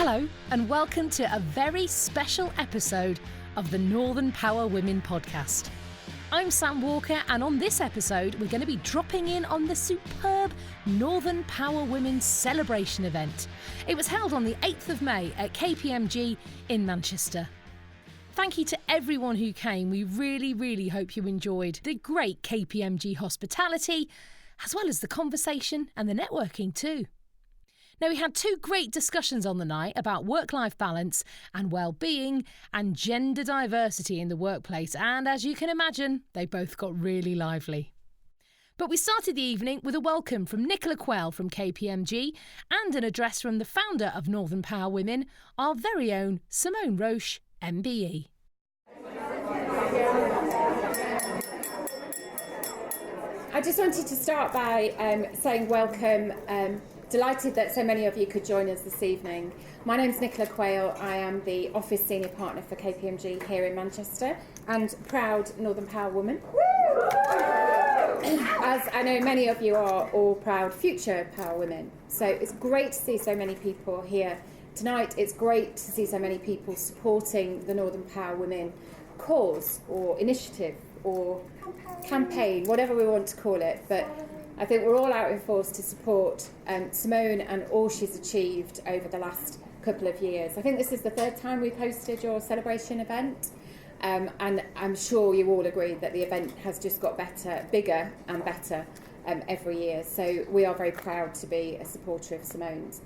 Hello and welcome to a very special episode of the Northern Power Women podcast. I'm Sam Walker, and on this episode we're going to be dropping in on the superb Northern Power Women celebration event. It was held on the 8th of May at KPMG in Manchester. Thank you to everyone who came. We really hope you enjoyed the great KPMG hospitality, as well as the conversation and the networking too. Now, we had two great discussions on the night about work-life balance and well-being and gender diversity in the workplace, and as you can imagine, they both got really lively. But we started the evening with a welcome from Nicola Quell from KPMG and an address from the founder of Northern Power Women, our very own Simone Roche, MBE. I just wanted to start by saying welcome. Delighted that so many of you could join us this evening. My name's Nicola Quayle. I am the Office Senior Partner for KPMG here in Manchester and proud Northern Power Woman. As I know many of you are all proud future Power Women. So it's great to see so many people here tonight. It's great to see so many people supporting the Northern Power Women cause or initiative or campaign, whatever we want to call it. But I think we're all out in force to support Simone and all she's achieved over the last couple of years. I think this is the third time we've hosted your celebration event, and I'm sure you all agree that the event has just got better, bigger and better every year. So we are very proud to be a supporter of Simone's.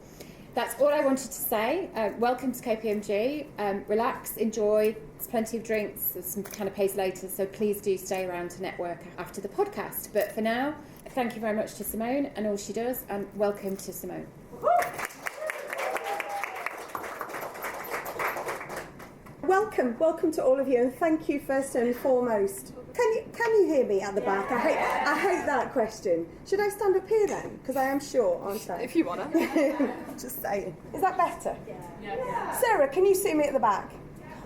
That's all I wanted to say. Welcome to KPMG. Relax, enjoy. There's plenty of drinks, there's some canapes later, so please do stay around to network after the podcast. But for now, thank you very much to Simone and all she does, and welcome to Simone. Welcome to all of you, and thank you first and foremost. Can you hear me at the back? I hate that question. Should I stand up here then? Because I am short, aren't I? If you want to. Just saying. Is that better? Yeah. Sarah, can you see me at the back?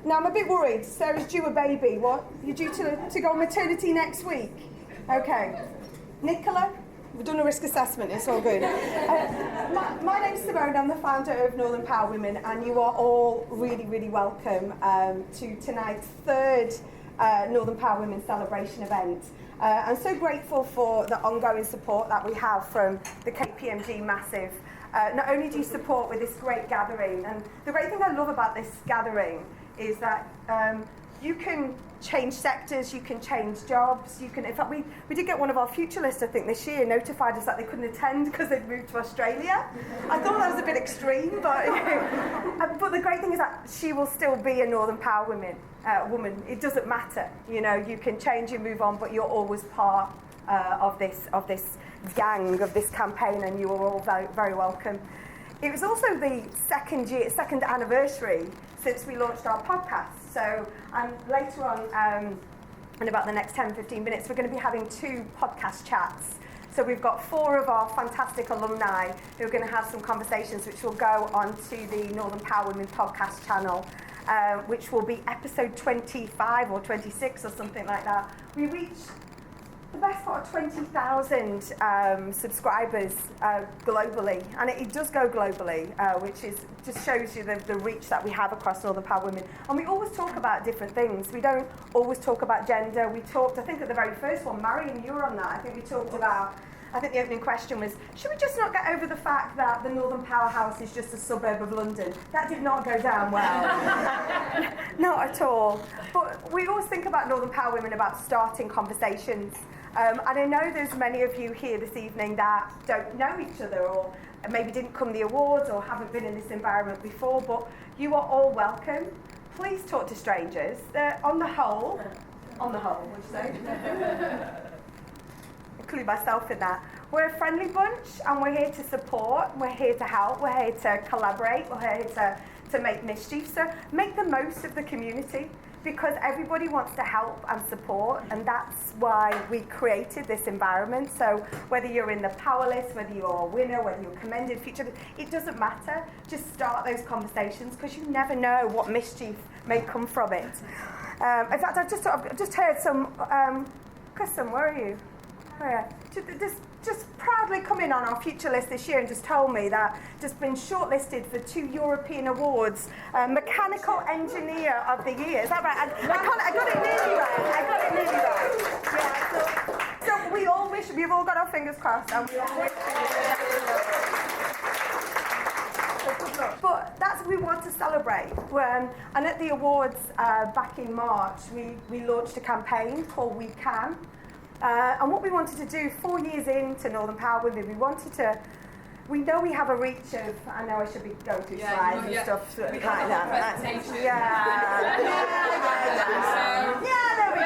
Now I'm a bit worried. Sarah's due a baby. What? You're due to go on maternity next week? Okay. Nicola, we've done a risk assessment, it's all good. My name's Simone, I'm the founder of Northern Power Women, and you are all really welcome to tonight's third Northern Power Women celebration event. I'm so grateful for the ongoing support that we have from the KPMG Massive. Not only do you support with this great gathering, and the great thing I love about this gathering is that you can change sectors, you can change jobs, you can, in fact we did get one of our futurists, I think this year, notified us that they couldn't attend because they'd moved to Australia. I thought that was a bit extreme, but the great thing is that she will still be a Northern Power woman. It doesn't matter, you can change and move on, but you're always part of this gang, of this campaign, and you are all very welcome. It was also the second anniversary since we launched our podcast. So later on, in about the next 10-15 minutes, we're going to be having two podcast chats. So we've got 4 of our fantastic alumni who are going to have some conversations which will go onto the Northern Power Women podcast channel, which will be episode 25 or 26 or something like that. We reached the best part of 20,000 subscribers globally, and it does go globally, which just shows you the reach that we have across Northern Power Women. And we always talk about different things. We don't always talk about gender. We talked, I think at the very first one, Marion, you were on that. I think we talked about, I think the opening question was, should we just not get over the fact that the Northern Powerhouse is just a suburb of London? That did not go down well. Not at all. But we always think about Northern Power Women about starting conversations. And I know there's many of you here this evening that don't know each other or maybe didn't come to the awards or haven't been in this environment before, but you are all welcome. Please talk to strangers. On the whole, would you say? Include myself in that. We're a friendly bunch, and we're here to support, we're here to help, we're here to collaborate, we're here to make mischief. So make the most of the community, because everybody wants to help and support, and that's why we created this environment. So whether you're in the power list, whether you're a winner, whether you're commended, featured, it doesn't matter. Just start those conversations, because you never know what mischief may come from it. In fact, I've just heard some. Kristen, where are you? Just proudly come in on our future list this year and just told me that just been shortlisted for 2 European awards, Mechanical Engineer of the Year. Is that right? I got it nearly right. Yeah, so we all wish, we've all got our fingers crossed, and we all wish. But that's what we want to celebrate. And at the awards back in March, we launched a campaign called We Can. And what we wanted to do 4 years into Northern Power Women, we know we have a reach of, I know I should be going through slides and stuff like that. There we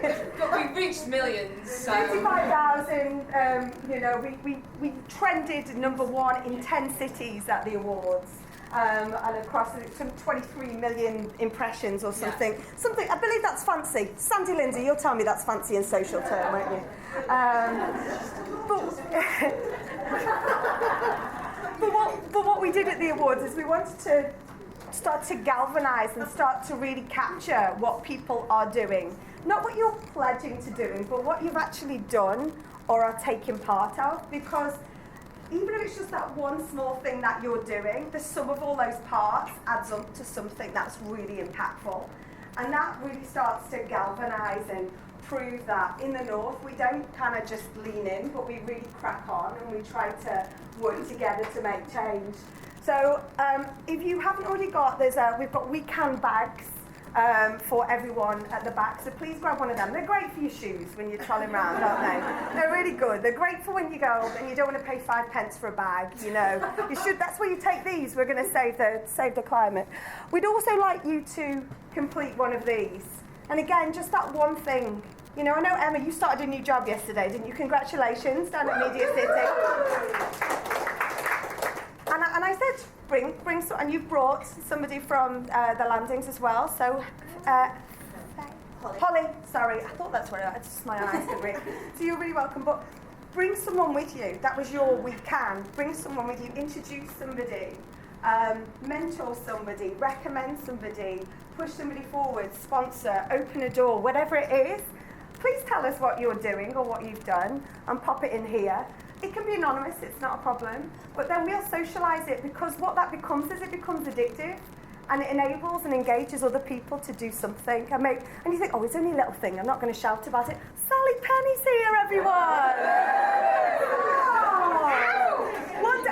go. But we've reached millions. 55,000, we trended #1 in 10 cities at the awards. And across some 23 million impressions or something. Yeah. Something, I believe that's fancy. Sandy Lindsay, you'll tell me that's fancy in social term, won't you? But what we did at the awards is we wanted to start to galvanise and start to really capture what people are doing. Not what you're pledging to doing, but what you've actually done or are taking part of, because even if it's just that one small thing that you're doing, the sum of all those parts adds up to something that's really impactful. And that really starts to galvanise and prove that in the North, we don't kind of just lean in, but we really crack on and we try to work together to make change. So if you haven't already got, we've got We Can bags for everyone at the back, so please grab one of them. They're great for your shoes when you're trolling around, aren't they? They're really good. They're great for when you go and you don't want to pay 5 pence for a bag, you know. You should. That's where you take these. We're going to save the climate. We'd also like you to complete one of these. And again, just that one thing. You know, I know, Emma, you started a new job yesterday, didn't you? Congratulations, down at Media City. And I said, bring some, and you've brought somebody from the landings as well. So, Holly, sorry, I thought that's where it's just my eyes could read. So you're really welcome. But bring someone with you. That was your We Can. Bring someone with you. Introduce somebody. Mentor somebody. Recommend somebody. Push somebody forward. Sponsor. Open a door. Whatever it is. Please tell us what you're doing or what you've done and pop it in here. It can be anonymous, it's not a problem, but then we'll socialise it, because what that becomes is it becomes addictive and it enables and engages other people to do something. And you think, oh, it's only a little thing, I'm not going to shout about it. Sally Penny's here, everyone! Oh.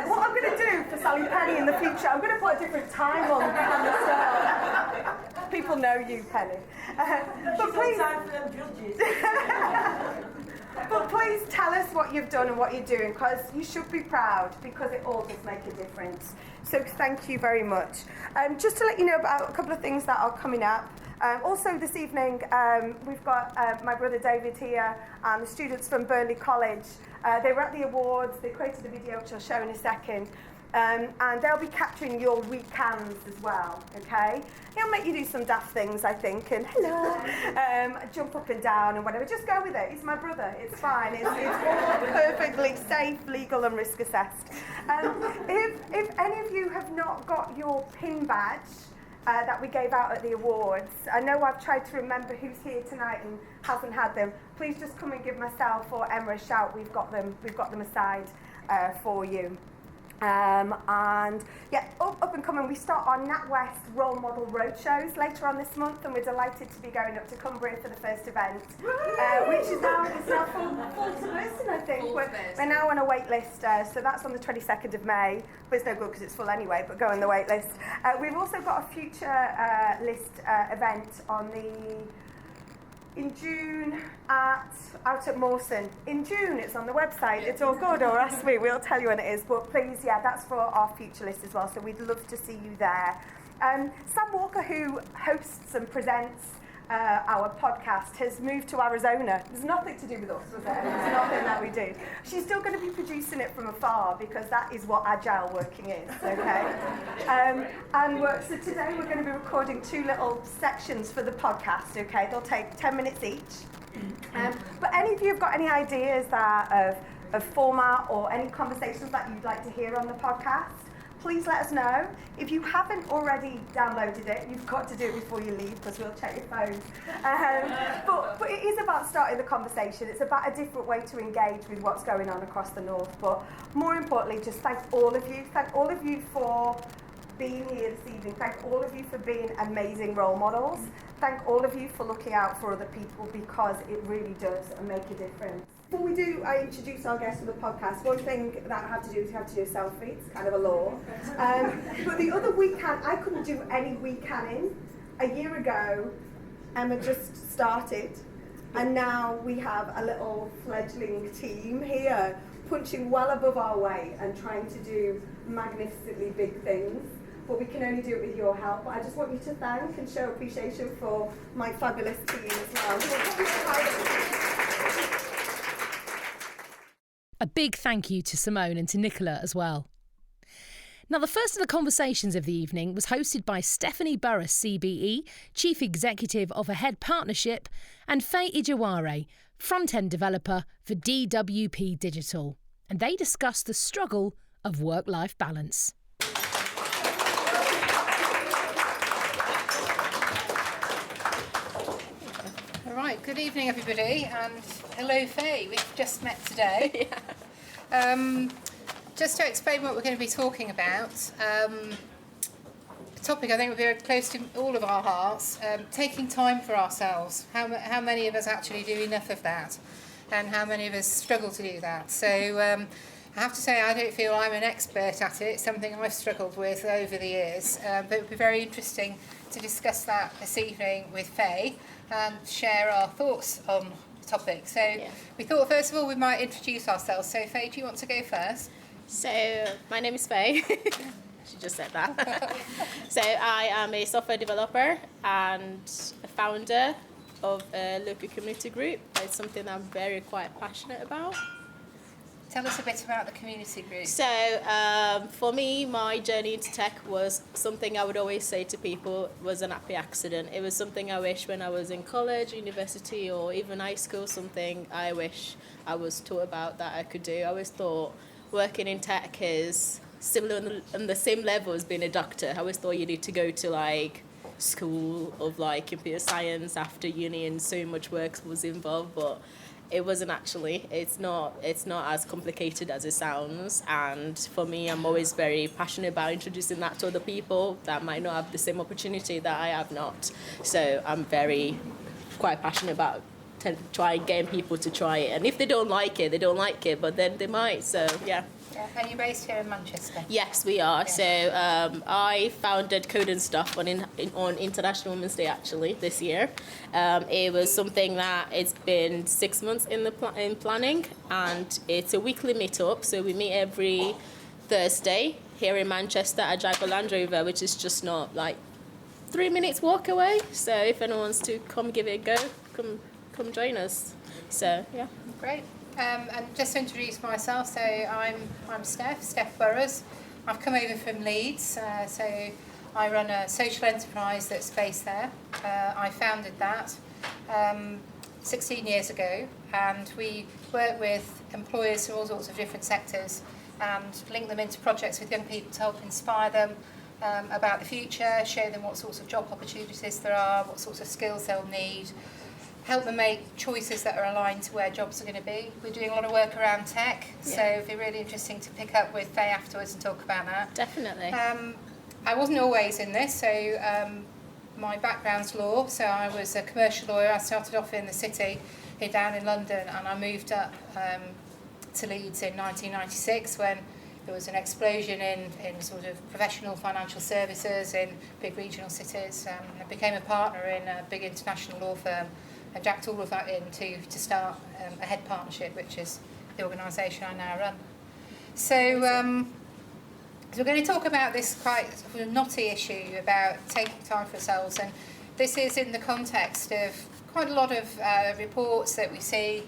What I'm going to do for Sally Penny in the future, I'm going to put a different time on the cell. People know you, Penny. But please, time for them judges. But please tell us what you've done and what you're doing, because you should be proud, because it all does make a difference. So thank you very much. Just to let you know about a couple of things that are coming up. Also this evening, we've got my brother David here and the students from Burnley College. They were at the awards, they created a video which I'll show in a second. And they'll be capturing your We Cans as well, okay? It'll make you do some daft things, I think, and hello, jump up and down and whatever. Just go with it. He's my brother. It's fine. It's all perfectly safe, legal, and risk assessed. If any of you have not got your pin badge that we gave out at the awards, I know I've tried to remember who's here tonight and hasn't had them. Please just come and give myself or Emma a shout. We've got them aside for you. And yeah, up and coming, we start our NatWest Role Model Roadshows later on this month, and we're delighted to be going up to Cumbria for the first event, which is now full to listen, I think. We're now on a wait list, so that's on the 22nd of May, but it's no good because it's full anyway, but go on the wait list. We've also got a future list event in June out at Mawson. In June, it's on the website. It's all good, or ask me, we'll tell you when it is. But please, yeah, that's for our future list as well, so we'd love to see you there. Sam Walker, who hosts and presents our podcast, has moved to Arizona. There's nothing to do with us, was there? There's nothing that we do. She's still going to be producing it from afar, because that is what agile working is, okay? So today we're going to be recording 2 little sections for the podcast, okay? They'll take 10 minutes each. But any of you have got any ideas of format or any conversations that you'd like to hear on the podcast, please let us know. If you haven't already downloaded it, you've got to do it before you leave because we'll check your phone. But it is about starting the conversation. It's about a different way to engage with what's going on across the North. But more importantly, just thank all of you. Thank all of you for being here this evening. Thank all of you for being amazing role models. Thank all of you for looking out for other people because it really does make a difference. Before we do, I introduce our guests for the podcast. One thing that I have to do is you have to do a selfie. It's kind of a law. But the other weekend, I couldn't do any weekending. A year ago, Emma just started, and now we have a little fledgling team here, punching well above our weight and trying to do magnificently big things. But we can only do it with your help. But I just want you to thank and show appreciation for my fabulous team as well. A big thank you to Simone and to Nicola as well. Now, the first of the conversations of the evening was hosted by Stephanie Burris, CBE, Chief Executive of Ahead Partnership, and Faye Ijaware, front-end developer for DWP Digital. And they discussed the struggle of work-life balance. All right, good evening everybody, and hello Faye, we've just met today. Just to explain what we're going to be talking about, the topic I think will be very close to all of our hearts, taking time for ourselves. How many of us actually do enough of that, and how many of us struggle to do that? So I have to say I don't feel I'm an expert at it. It's something I've struggled with over the years, but it would be very interesting to discuss that this evening with Faye and share our thoughts on the topic. So we thought first of all we might introduce ourselves. So Faye, do you want to go first? So my name is Faye. She just said that. So I am a software developer and a founder of a local community group. It's something I'm quite passionate about. Tell us a bit about the community group. So for me, my journey into tech was something I would always say to people was an happy accident. It was something I wish when I was in college, university, or even high school, something I wish I was taught about that I could do. I always thought working in tech is similar on the same level as being a doctor. I always thought you need to go to like school of like computer science after uni and so much work was involved, but it wasn't actually. It's not as complicated as it sounds. And for me, I'm always very passionate about introducing that to other people that might not have the same opportunity that I have not. So I'm quite passionate about trying getting people to try it. And if they don't like it, they don't like it, but then they might. So yeah. And you're based here in Manchester? Yes, we are. Yeah. So I founded Code and Stuff on International Women's Day actually this year. It was something that it's been 6 months in planning, and it's a weekly meetup. So we meet every Thursday here in Manchester at Jaguar Land Rover, which is just not like 3 minutes walk away. So if anyone wants to come give it a go, come join us. So yeah. Great. And just to introduce myself, so I'm Steph Burrows. I've come over from Leeds, so I run a social enterprise that's based there. I founded that 16 years ago, and we work with employers from all sorts of different sectors and link them into projects with young people to help inspire them about the future, show them what sorts of job opportunities there are, what sorts of skills they'll need, help them make choices that are aligned to where jobs are going to be. We're doing a lot of work around tech, so it'd be really interesting to pick up with Faye afterwards and talk about that. Definitely. I wasn't always in this, so my background's law, so I was a commercial lawyer. I started off in the city here down in London, and I moved up to Leeds in 1996 when there was an explosion in sort of professional financial services in big regional cities. I became a partner in a big international law firm. I jacked all of that in to start Ahead Partnership, which is the organisation I now run. So we're going to talk about this quite sort of knotty issue about taking time for ourselves, and this is in the context of quite a lot of reports that we see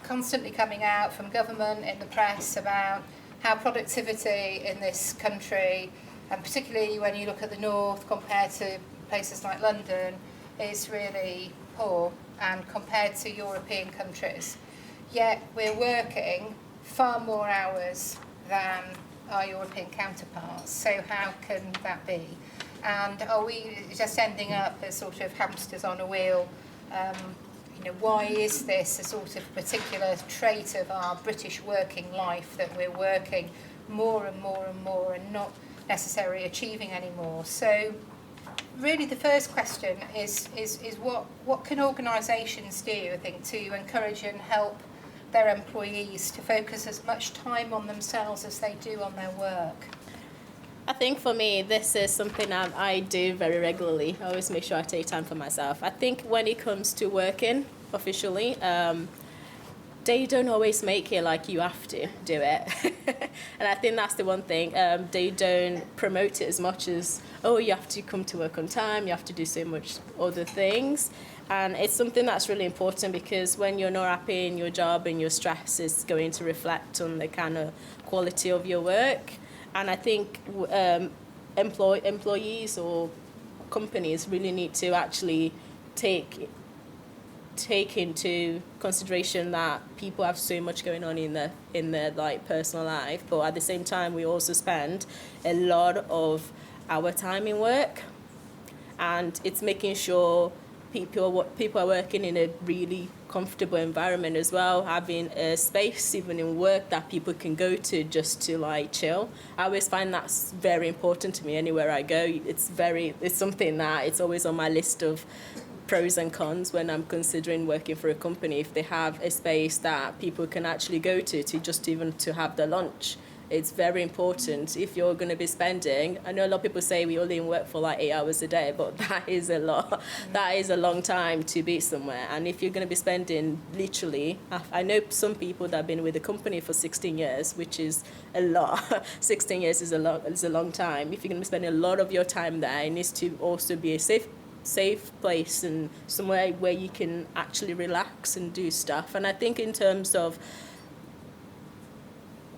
constantly coming out from government in the press about how productivity in this country, and particularly when you look at the north compared to places like London, is really poor and compared to European countries. Yet we're working far more hours than our European counterparts. So how can that be? And are we just ending up as sort of hamsters on a wheel? Why is this a sort of particular trait of our British working life, that we're working more and more and more and not necessarily achieving anymore? So really the first question is what can organisations do, I think, to encourage and help their employees to focus as much time on themselves as they do on their work? I think for me, this is something that I do very regularly. I always make sure I take time for myself. I think when it comes to working officially, they don't always make it like you have to do it. And I think that's the one thing. They don't promote it as much as, oh, you have to come to work on time, you have to do so much other things. And it's something that's really important, because when you're not happy in your job and your stress is going to reflect on the kind of quality of your work. And I think employees or companies really need to actually take into consideration that people have so much going on in their like personal life, but at the same time we also spend a lot of our time in work, and it's making sure people are working in a really comfortable environment as well, having a space even in work that people can go to just to like chill. I always find that's very important to me anywhere I go. It's something that it's always on my list of pros and cons when I'm considering working for a company. If they have a space that people can actually go to just even to have their lunch, it's very important. If you're going to be spending, I know a lot of people say we only work for like 8 hours a day, but that is a lot. That is a long time to be somewhere. And if you're going to be spending literally, I know some people that have been with the company for 16 years, which is a lot. 16 years is a long time. If you're going to be spending a lot of your time there, it needs to also be a safe place and somewhere where you can actually relax and do stuff. And I think in terms of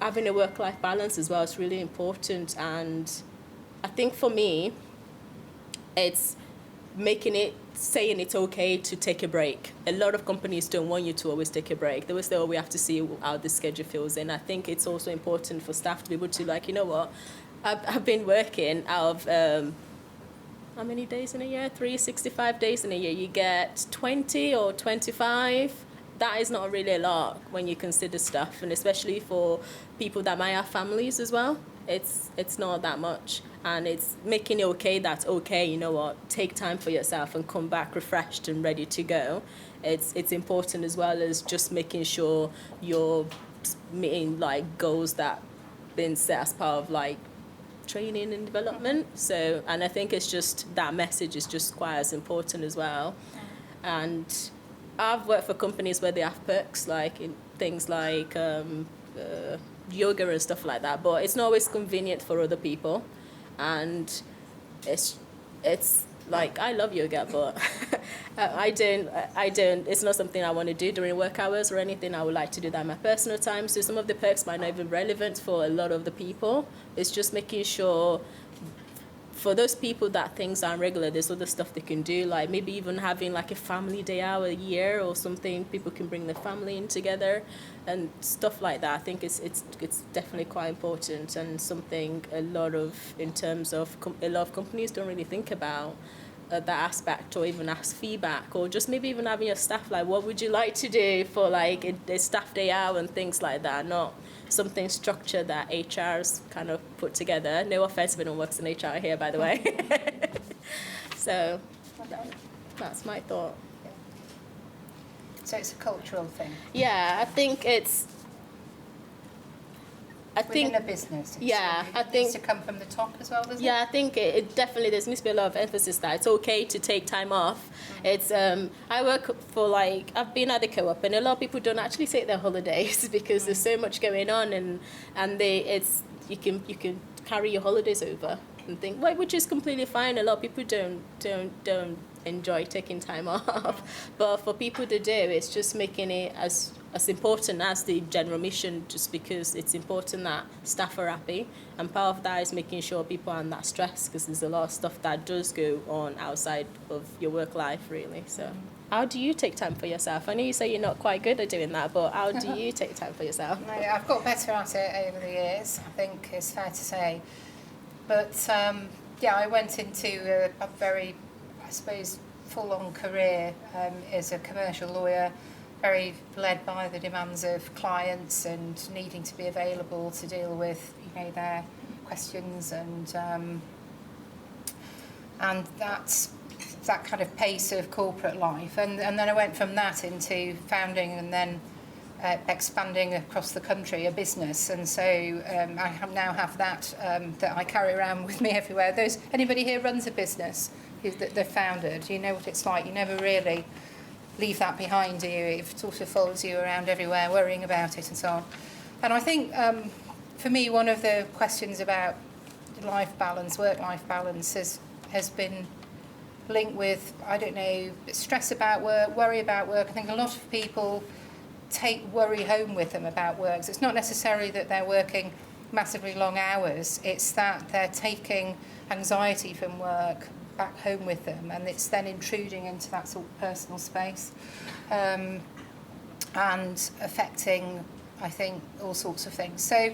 having a work-life balance as well is really important. And I think for me, it's saying it's okay to take a break. A lot of companies don't want you to always take a break. They will say, oh, we have to see how the schedule feels. And I think it's also important for staff to be able to, like, you know what, I've been working out of how many days in a year? 365 days in a year. You get 20 or 25. That is not really a lot when you consider stuff, and especially for people that might have families as well. It's not that much, and it's making it okay. That's okay. You know what? Take time for yourself and come back refreshed and ready to go. It's important, as well as just making sure you're meeting like goals that been set as part of like training and development. So, and I think it's just that message is just quite as important as well. And I've worked for companies where they have perks, like in things like yoga and stuff like that, but it's not always convenient for other people. And it's like, I love yoga, but I don't, it's not something I want to do during work hours or anything. I would like to do that in my personal time. So some of the perks might not even be relevant for a lot of the people. It's just making sure for those people that things aren't regular, there's other stuff they can do, like maybe even having like a family day out a year or something. People can bring their family in together and stuff like that. I think it's definitely quite important, and something a lot of companies don't really think about that aspect, or even ask feedback, or just maybe even having your staff like, what would you like to do for like a staff day out and things like that. Not something structured that HR's kind of put together. No offense if anyone works in HR here, by the way. So that's my thought. So it's a cultural thing. Yeah, I think it's. Within a business. It needs to come from the top as well, doesn't it? Yeah, I think it definitely, there needs to be a lot of emphasis that it's okay to take time off. Mm-hmm. It's I work for I've been at the co-op, and a lot of people don't actually take their holidays because there's so much going on, and you can carry your holidays over and think, well, which is completely fine. A lot of people don't enjoy taking time off, but for people to do, it's just making it as important as the general mission, just because it's important that staff are happy, and part of that is making sure people aren't that stressed, because there's a lot of stuff that does go on outside of your work life, really. So how do you take time for yourself? I know you say you're not quite good at doing that, but how do you take time for yourself? I've got better at it over the years, I think it's fair to say. But I went into a very, I suppose, full-on career as a commercial lawyer, very led by the demands of clients and needing to be available to deal with, their questions and that kind of pace of corporate life. And then I went from that into founding and then expanding across the country a business. And so I now have that I carry around with me everywhere. Anybody here runs a business that they've founded? You know what it's like. You never really leave that behind, do you? It sort of follows you around everywhere, worrying about it and so on. And I think for me, one of the questions about life balance, work-life balance, has been linked with, I don't know, stress about work, worry about work. I think a lot of people take worry home with them about work. So it's not necessarily that they're working massively long hours, it's that they're taking anxiety from work back home with them, and it's then intruding into that sort of personal space and affecting, I think, all sorts of things. So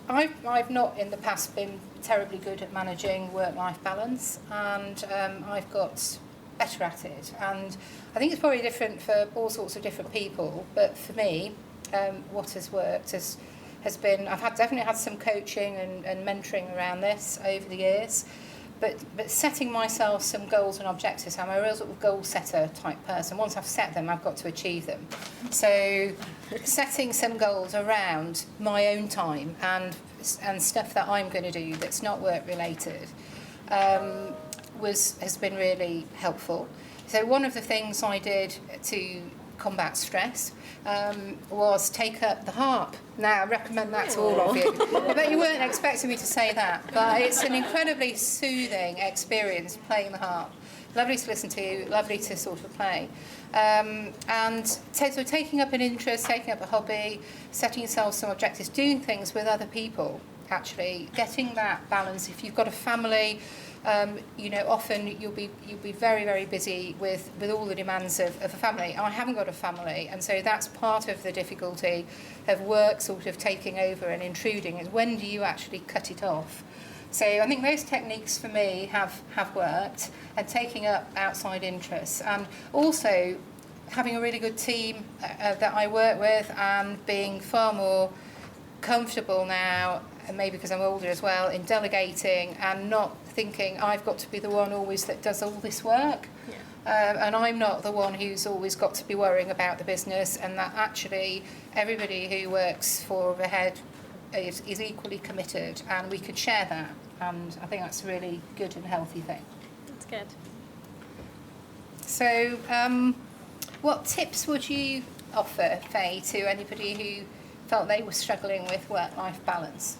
I've not in the past been terribly good at managing work-life balance, and I've got better at it. And I think it's probably different for all sorts of different people, but for me, what has worked has been, I've definitely had some coaching and mentoring around this over the years, but setting myself some goals and objectives. I'm a real sort of goal setter type person. Once I've set them, I've got to achieve them. So setting some goals around my own time and stuff that I'm going to do that's not work related has been really helpful. So one of the things I did to combat stress was take up the harp. Now, I recommend that to all of you. I bet you weren't expecting me to say that, but it's an incredibly soothing experience playing the harp. Lovely to listen to, lovely to sort of play. So taking up an interest, taking up a hobby, setting yourself some objectives, doing things with other people, actually, getting that balance. If you've got a family, often you'll be very, very busy with all the demands of a family. I haven't got a family, and so that's part of the difficulty of work sort of taking over and intruding, is when do you actually cut it off? So I think those techniques for me have worked, and taking up outside interests, and also having a really good team that I work with, and being far more comfortable now, and maybe because I'm older as well, in delegating and not thinking I've got to be the one always that does all this work. Yeah. And I'm not the one who's always got to be worrying about the business, and that actually everybody who works for overhead is equally committed, and we could share that. And I think that's a really good and healthy thing. That's good. So what tips would you offer, Faye, to anybody who felt they were struggling with work-life balance?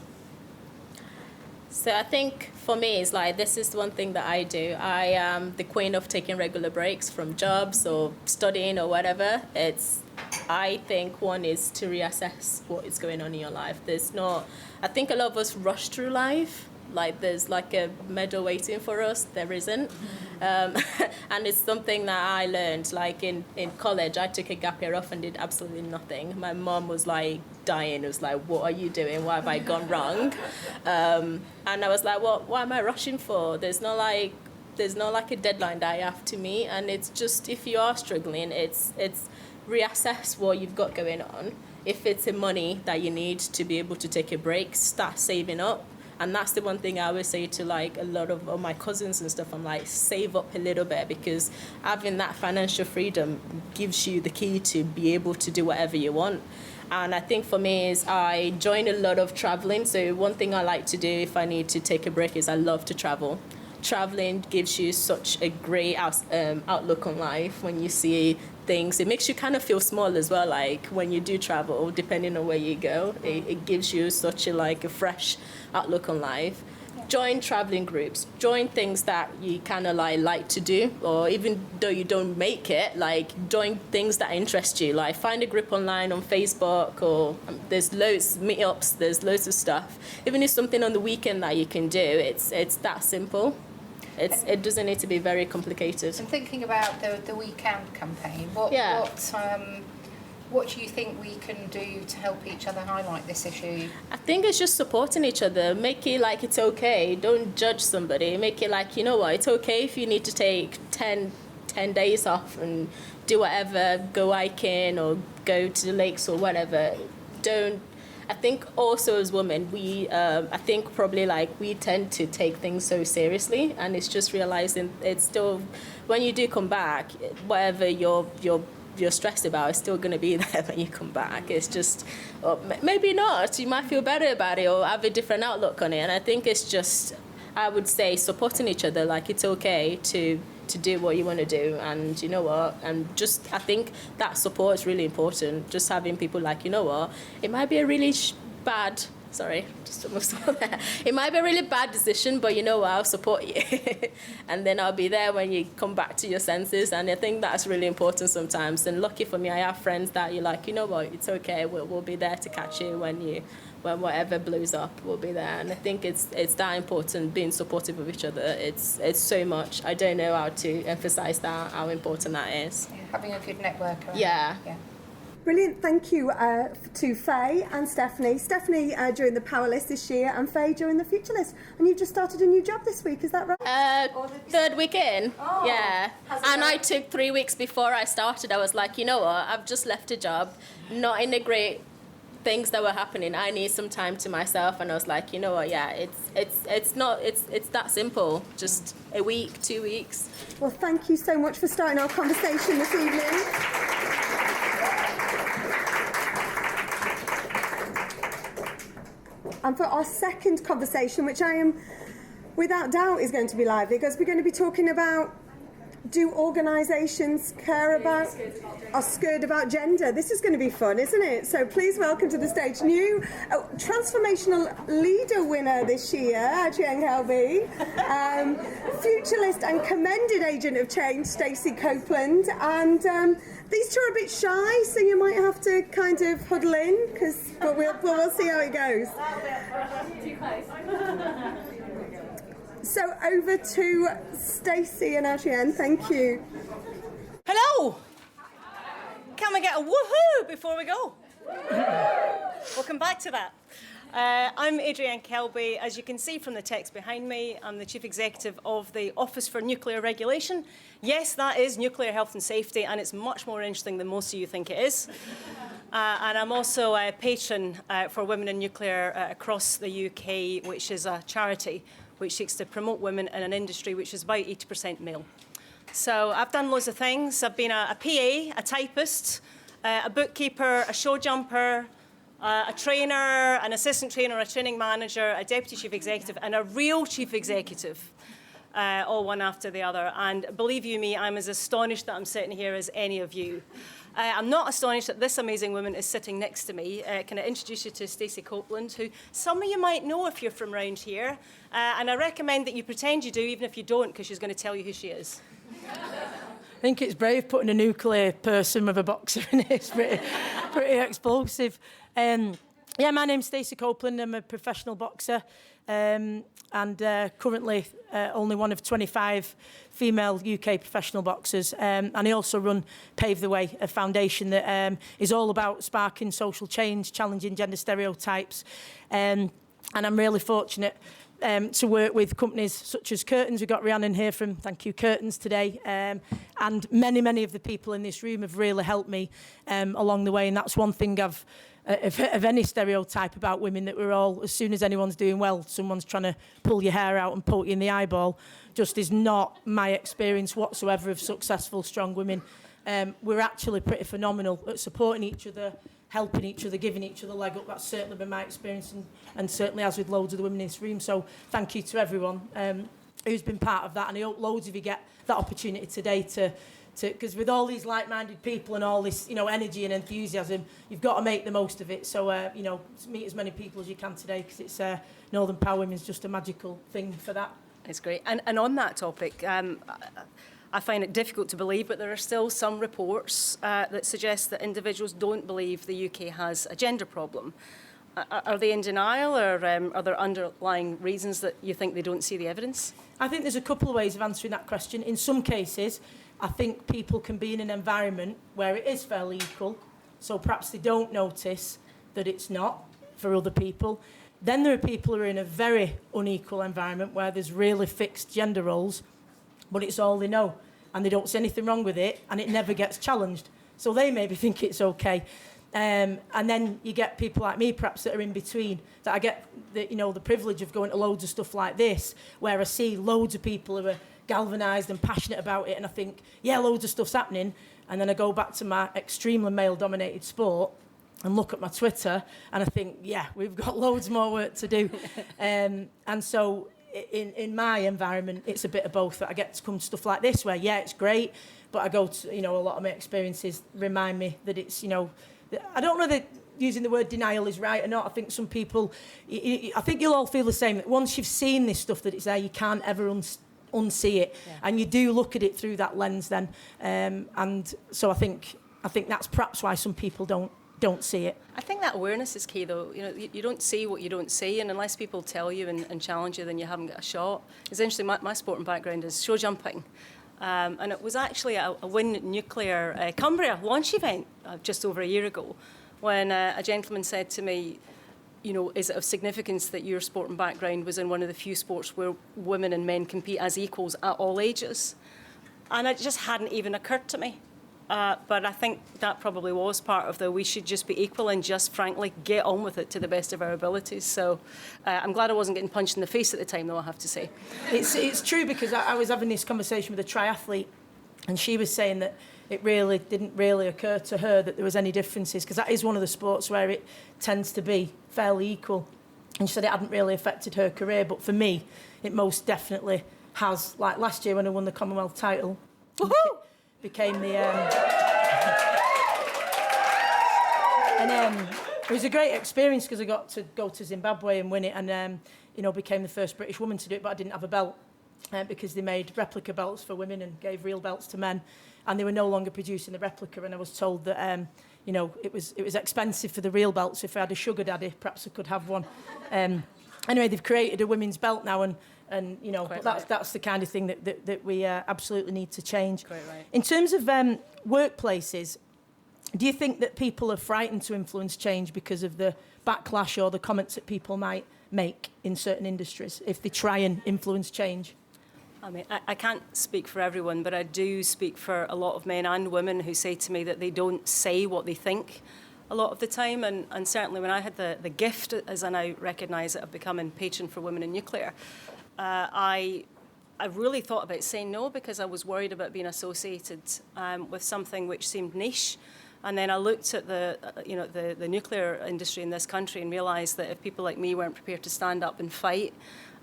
So I think for me, it's like, this is one thing that I do. I am the queen of taking regular breaks from jobs or studying or whatever. I think one is to reassess what is going on in your life. I think a lot of us rush through life. Like there's like a medal waiting for us. There isn't. And it's something that I learned, like in college. I took a gap year off and did absolutely nothing. My mom was like dying. It was like, what are you doing? Why have I gone wrong? And I was like, well, what am I rushing for? There's not like a deadline that I have to meet. And it's just, if you are struggling, it's reassess what you've got going on. If it's the money that you need to be able to take a break, start saving up. And that's the one thing I always say to like a lot of my cousins and stuff. I'm like, save up a little bit, because having that financial freedom gives you the key to be able to do whatever you want. And I think for me is I join a lot of traveling. So one thing I like to do if I need to take a break is I love to travel. Traveling gives you such a great outlook on life. When you see things, it makes you kind of feel small as well. Like when you do travel, depending on where you go, it gives you such a fresh outlook on life. Join traveling groups, join things that you kind of like to do, or even though you don't make it, like join things that interest you. Like find a group online on Facebook, or there's loads meetups, there's loads of stuff. Even if something on the weekend that you can do, it's that simple. it doesn't need to be very complicated. And thinking about the We Can campaign, what do you think we can do to help each other highlight this issue? I think it's just supporting each other. Make it like it's okay. Don't judge somebody. Make it like, you know what, it's okay if you need to take 10 days off and do whatever, go hiking or go to the lakes or whatever. I think also as women, I think probably like we tend to take things so seriously, and it's just realizing it's still, when you do come back, whatever you're stressed about is still going to be there when you come back. It's just, maybe not. You might feel better about it or have a different outlook on it. And I think it's just, I would say, supporting each other. Like, it's okay to do what you want to do, and you know what, and just I think that support is really important. Just having people like, you know what, it might be a really bad, sorry, just almost there. It might be a really bad decision, but you know what, I'll support you. And then I'll be there when you come back to your senses, and I think that's really important sometimes. And lucky for me, I have friends that you're like, you know what, it's okay, we'll be there to catch you when whatever blows up, we'll be there. And I think it's that important, being supportive of each other. It's so much. I don't know how to emphasize that, how important that is. Yeah, having a good network. Yeah. Brilliant. Thank you to Faye and Stephanie. Stephanie during the Power List this year, and Faye during the Future List. And you've just started a new job this week, is that right? Third week in. Oh, yeah. And I took 3 weeks before I started. I was like, you know what, I've just left a job, not in a great things that were happening. I need some time to myself, and I was like, you know what, yeah, it's that simple. Just a week, 2 weeks. Well, thank you so much for starting our conversation this evening. And for our second conversation, which I am without doubt is going to be lively, because we're going to be talking about, do organisations care about, are scared about gender? This is going to be fun, isn't it? So please welcome to the stage new Transformational Leader winner this year, Adrienne Kelby, Future List and Commended Agent of Change, Stacey Copeland, and these two are a bit shy, so you might have to kind of huddle in, but we'll see how it goes. Too close. So over to Stacey and Adrienne, thank you. Hello! Can we get a woohoo before we go? We'll come back to that. I'm Adrienne Kelby. As you can see from the text behind me, I'm the Chief Executive of the Office for Nuclear Regulation. Yes, that is nuclear health and safety, and it's much more interesting than most of you think it is. And I'm also a patron for Women in Nuclear across the UK, which is a charity which seeks to promote women in an industry which is about 80% male. So I've done loads of things. I've been a PA, a typist, a bookkeeper, a show jumper, a trainer, an assistant trainer, a training manager, a deputy chief executive, and a real chief executive, all one after the other. And believe you me, I'm as astonished that I'm sitting here as any of you. I'm not astonished that this amazing woman is sitting next to me. Can I introduce you to Stacey Copeland, who some of you might know if you're from round here. And I recommend that you pretend you do, even if you don't, because she's going to tell you who she is. I think it's brave putting a nuclear person with a boxer in it. It's pretty explosive. Yeah, my name's Stacey Copeland. I'm a professional boxer and currently only one of 25 female UK professional boxers. And I also run Pave the Way, a foundation that is all about sparking social change, challenging gender stereotypes. And I'm really fortunate to work with companies such as Curtains. We've got Rhiannon here from, thank you, Curtains today. And many of the people in this room have really helped me along the way. And that's one thing of any stereotype about women, that we're all, as soon as anyone's doing well, someone's trying to pull your hair out and poke you in the eyeball, just is not my experience whatsoever of successful, strong women. We're actually pretty phenomenal at supporting each other, helping each other, giving each other a leg up. That's certainly been my experience, and certainly as with loads of the women in this room. So thank you to everyone who's been part of that, and I hope loads of you get that opportunity today to because with all these like-minded people and all this, energy and enthusiasm, you've got to make the most of it. So, meet as many people as you can today, because it's Northern Power Women is just a magical thing for that. It's great. And on that topic, I find it difficult to believe, but there are still some reports that suggest that individuals don't believe the UK has a gender problem. Are they in denial, or are there underlying reasons that you think they don't see the evidence? I think there's a couple of ways of answering that question. In some cases, I think people can be in an environment where it is fairly equal, so perhaps they don't notice that it's not for other people. Then there are people who are in a very unequal environment where there's really fixed gender roles, but it's all they know, and they don't see anything wrong with it, and it never gets challenged. So they maybe think it's okay. And then you get people like me, perhaps, that are in between, that I get the privilege of going to loads of stuff like this, where I see loads of people who are galvanised and passionate about it, and I think, yeah, loads of stuff's happening, and then I go back to my extremely male-dominated sport and look at my Twitter, and I think, yeah, we've got loads more work to do. And so in my environment, it's a bit of both, that I get to come to stuff like this, where, yeah, it's great, but I go to, a lot of my experiences remind me that it's, I don't know that using the word denial is right or not. I think some people, I think you'll all feel the same, that once you've seen this stuff that it's there, you can't ever unsee it. Yeah. And you do look at it through that lens then. And so I think that's perhaps why some people don't see it. I think that awareness is key, though. You don't see what you don't see, and unless people tell you and challenge you, then you haven't got a shot. Essentially, my sporting background is show jumping. And it was actually a Win Nuclear Cumbria launch event just over a year ago, when a gentleman said to me, is it of significance that your sporting background was in one of the few sports where women and men compete as equals at all ages? And it just hadn't even occurred to me. But I think that probably was part of we should just be equal and just, frankly, get on with it to the best of our abilities. So I'm glad I wasn't getting punched in the face at the time, though, I have to say. It's true, because I was having this conversation with a triathlete, and she was saying that it really didn't really occur to her that there was any differences, because that is one of the sports where it tends to be fairly equal. And she said it hadn't really affected her career, but for me, it most definitely has. Like last year when I won the Commonwealth title, became the... it was a great experience, because I got to go to Zimbabwe and win it, and became the first British woman to do it, but I didn't have a belt, because they made replica belts for women and gave real belts to men, and they were no longer producing the replica, and I was told that it was expensive for the real belts. If I had a sugar daddy, perhaps I could have one. Anyway, they've created a women's belt now, and that's the kind of thing that we absolutely need to change. Quite right. In terms of workplaces, do you think that people are frightened to influence change because of the backlash or the comments that people might make in certain industries if they try and influence change? I mean, I can't speak for everyone, but I do speak for a lot of men and women who say to me that they don't say what they think a lot of the time. And certainly when I had the gift, as I now recognise it, of becoming patron for Women in Nuclear, I really thought about saying no, because I was worried about being associated with something which seemed niche. And then I looked at the nuclear industry in this country and realised that if people like me weren't prepared to stand up and fight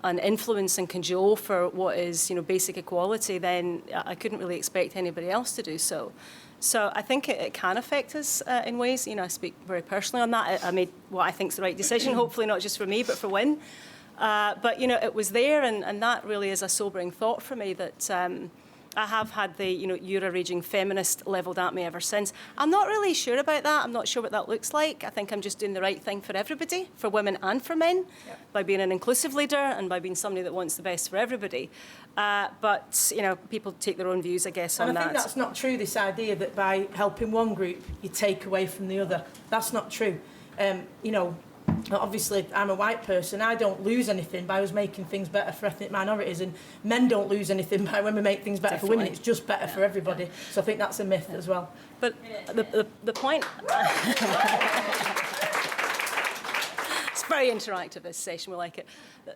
and influence and cajole for what is basic equality, then I couldn't really expect anybody else to do so. So I think it can affect us in ways. I speak very personally on that. I made what I think is the right decision, hopefully not just for me, but for Win. But it was there, and that really is a sobering thought for me, that I have had the you're a raging feminist levelled at me ever since. I'm not really sure about that. I'm not sure what that looks like. I think I'm just doing the right thing for everybody, for women and for men, by being an inclusive leader and by being somebody that wants the best for everybody. But people take their own views, I guess, on that. And I think that's not true, this idea that by helping one group you take away from the other. That's not true. Obviously, I'm a white person. I don't lose anything by us making things better for ethnic minorities, and men don't lose anything by when we make things better for women. It's just better for everybody. So I think that's a myth as well. But the point... It's very interactive, this session. We like it.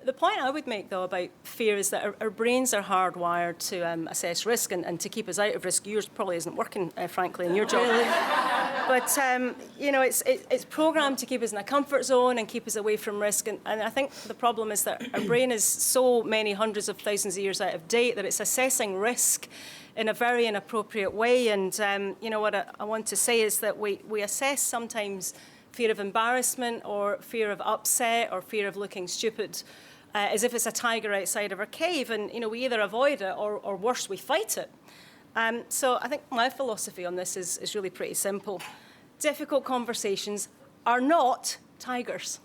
The point I would make, though, about fear is that our brains are hardwired to assess risk and to keep us out of risk. Yours probably isn't working, frankly, in your job. But, it's programmed to keep us in a comfort zone and keep us away from risk. And I think the problem is that our brain is so many hundreds of thousands of years out of date that it's assessing risk in a very inappropriate way. And, what I want to say is that we assess sometimes fear of embarrassment or fear of upset or fear of looking stupid as if it's a tiger outside of our cave. And, we either avoid it or worse, we fight it. So I think my philosophy on this is really pretty simple. Difficult conversations are not tigers.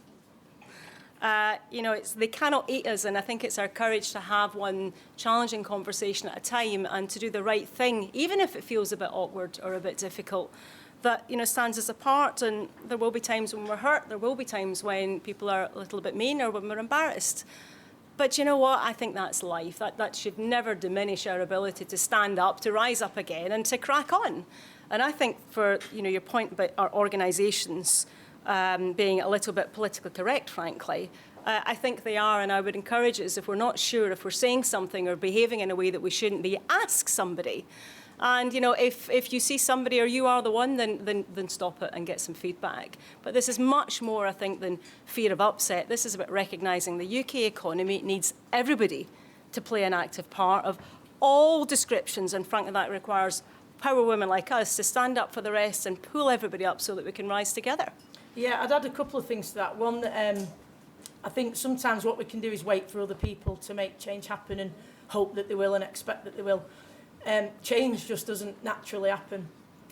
They cannot eat us, and I think it's our courage to have one challenging conversation at a time and to do the right thing, even if it feels a bit awkward or a bit difficult, that stands us apart. And there will be times when we're hurt, there will be times when people are a little bit mean or when we're embarrassed. But you know what? I think that's life. That should never diminish our ability to stand up, to rise up again, and to crack on. And I think for your point about our organisations being a little bit politically correct, frankly, I think they are, and I would encourage us, if we're not sure, if we're saying something or behaving in a way that we shouldn't be, ask somebody. And, if you see somebody or you are the one, then stop it and get some feedback. But this is much more, I think, than fear of upset. This is about recognising the UK economy needs everybody to play an active part of all descriptions, and frankly that requires power women like us to stand up for the rest and pull everybody up so that we can rise together. Yeah, I'd add a couple of things to that. One, I think sometimes what we can do is wait for other people to make change happen and hope that they will and expect that they will. Change just doesn't naturally happen.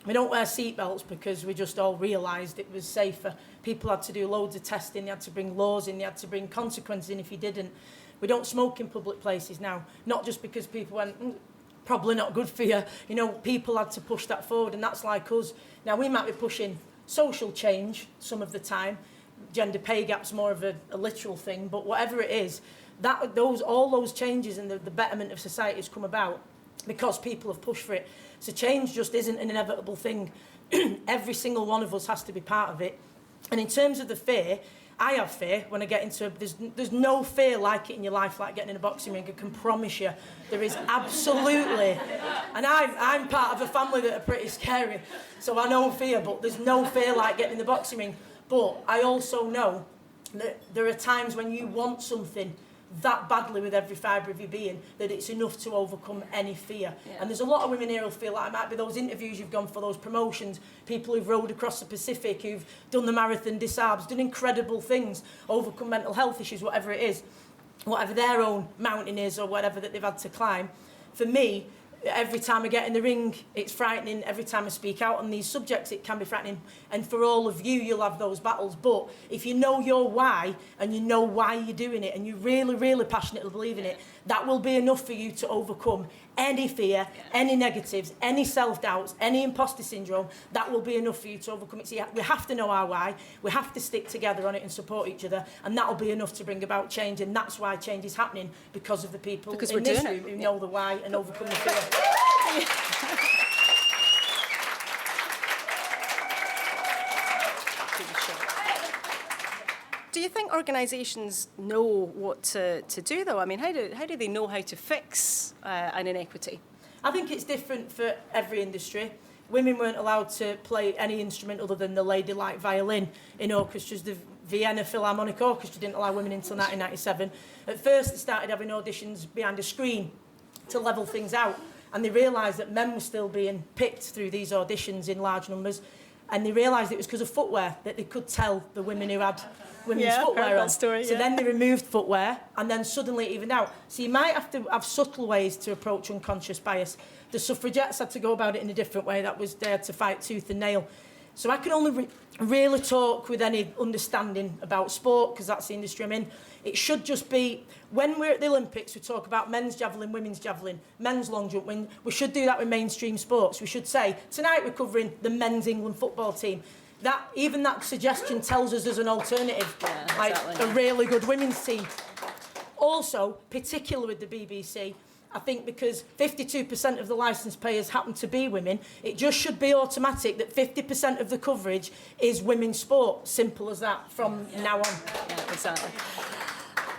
We don't wear seatbelts because we just all realised it was safer. People had to do loads of testing, they had to bring laws in, they had to bring consequences in if you didn't. We don't smoke in public places now, not just because people went, probably not good for you. People had to push that forward, and that's like us. Now, we might be pushing social change some of the time. Gender pay gap's more of a literal thing, but whatever it is, all those changes and the betterment of society has come about because people have pushed for it. So change just isn't an inevitable thing. Every single one of us has to be part of it. And in terms of the fear, I have fear when I get into there's no fear like it in your life like getting in a boxing ring. I can promise you there is absolutely. And I'm part of a family that are pretty scary, so I know fear, but there's no fear like getting in the boxing ring. But I also know that there are times when you want something that badly with every fibre of your being that it's enough to overcome any fear. Yeah. And there's a lot of women here who feel like it might be those interviews you've gone for, those promotions, people who've rowed across the Pacific, who've done the marathon, disabs, done incredible things, overcome mental health issues, whatever it is, whatever their own mountain is or whatever that they've had to climb. For me, every time I get in the ring, it's frightening. Every time I speak out on these subjects, it can be frightening. And for all of you, you'll have those battles. But if you know your why and you know why you're doing it and you really, really passionately believe in it, that will be enough for you to overcome any fear, any negatives, any self-doubts, any imposter syndrome. That will be enough for you to overcome it. So we have to know our why. We have to stick together on it and support each other. And that will be enough to bring about change. And that's why change is happening, because of the people in this room who know the why and overcome the fear. Do you think organisations know what to do, though? I mean, how do they know how to fix an inequity? I think it's different for every industry. Women weren't allowed to play any instrument other than the ladylike violin in orchestras. The Vienna Philharmonic Orchestra didn't allow women until 1997. At first, they started having auditions behind a screen to level things out. And they realised that men were still being picked through these auditions in large numbers. And they realised it was because of footwear, that they could tell the women who had women's footwear on. Story, so then they removed footwear, and then suddenly it evened out. So you might have to have subtle ways to approach unconscious bias. The suffragettes had to go about it in a different way. They had to fight tooth and nail. So I can only really talk with any understanding about sport, because that's the industry I'm in. It should just be, when we're at the Olympics, we talk about men's javelin, women's javelin, men's long jump. We should do that with mainstream sports. We should say, tonight we're covering the men's England football team. Even that suggestion tells us there's an alternative, like a really good women's team. Also, particularly with the BBC, I think because 52% of the licence payers happen to be women, it just should be automatic that 50% of the coverage is women's sport. Simple as that from now on. Yeah, exactly.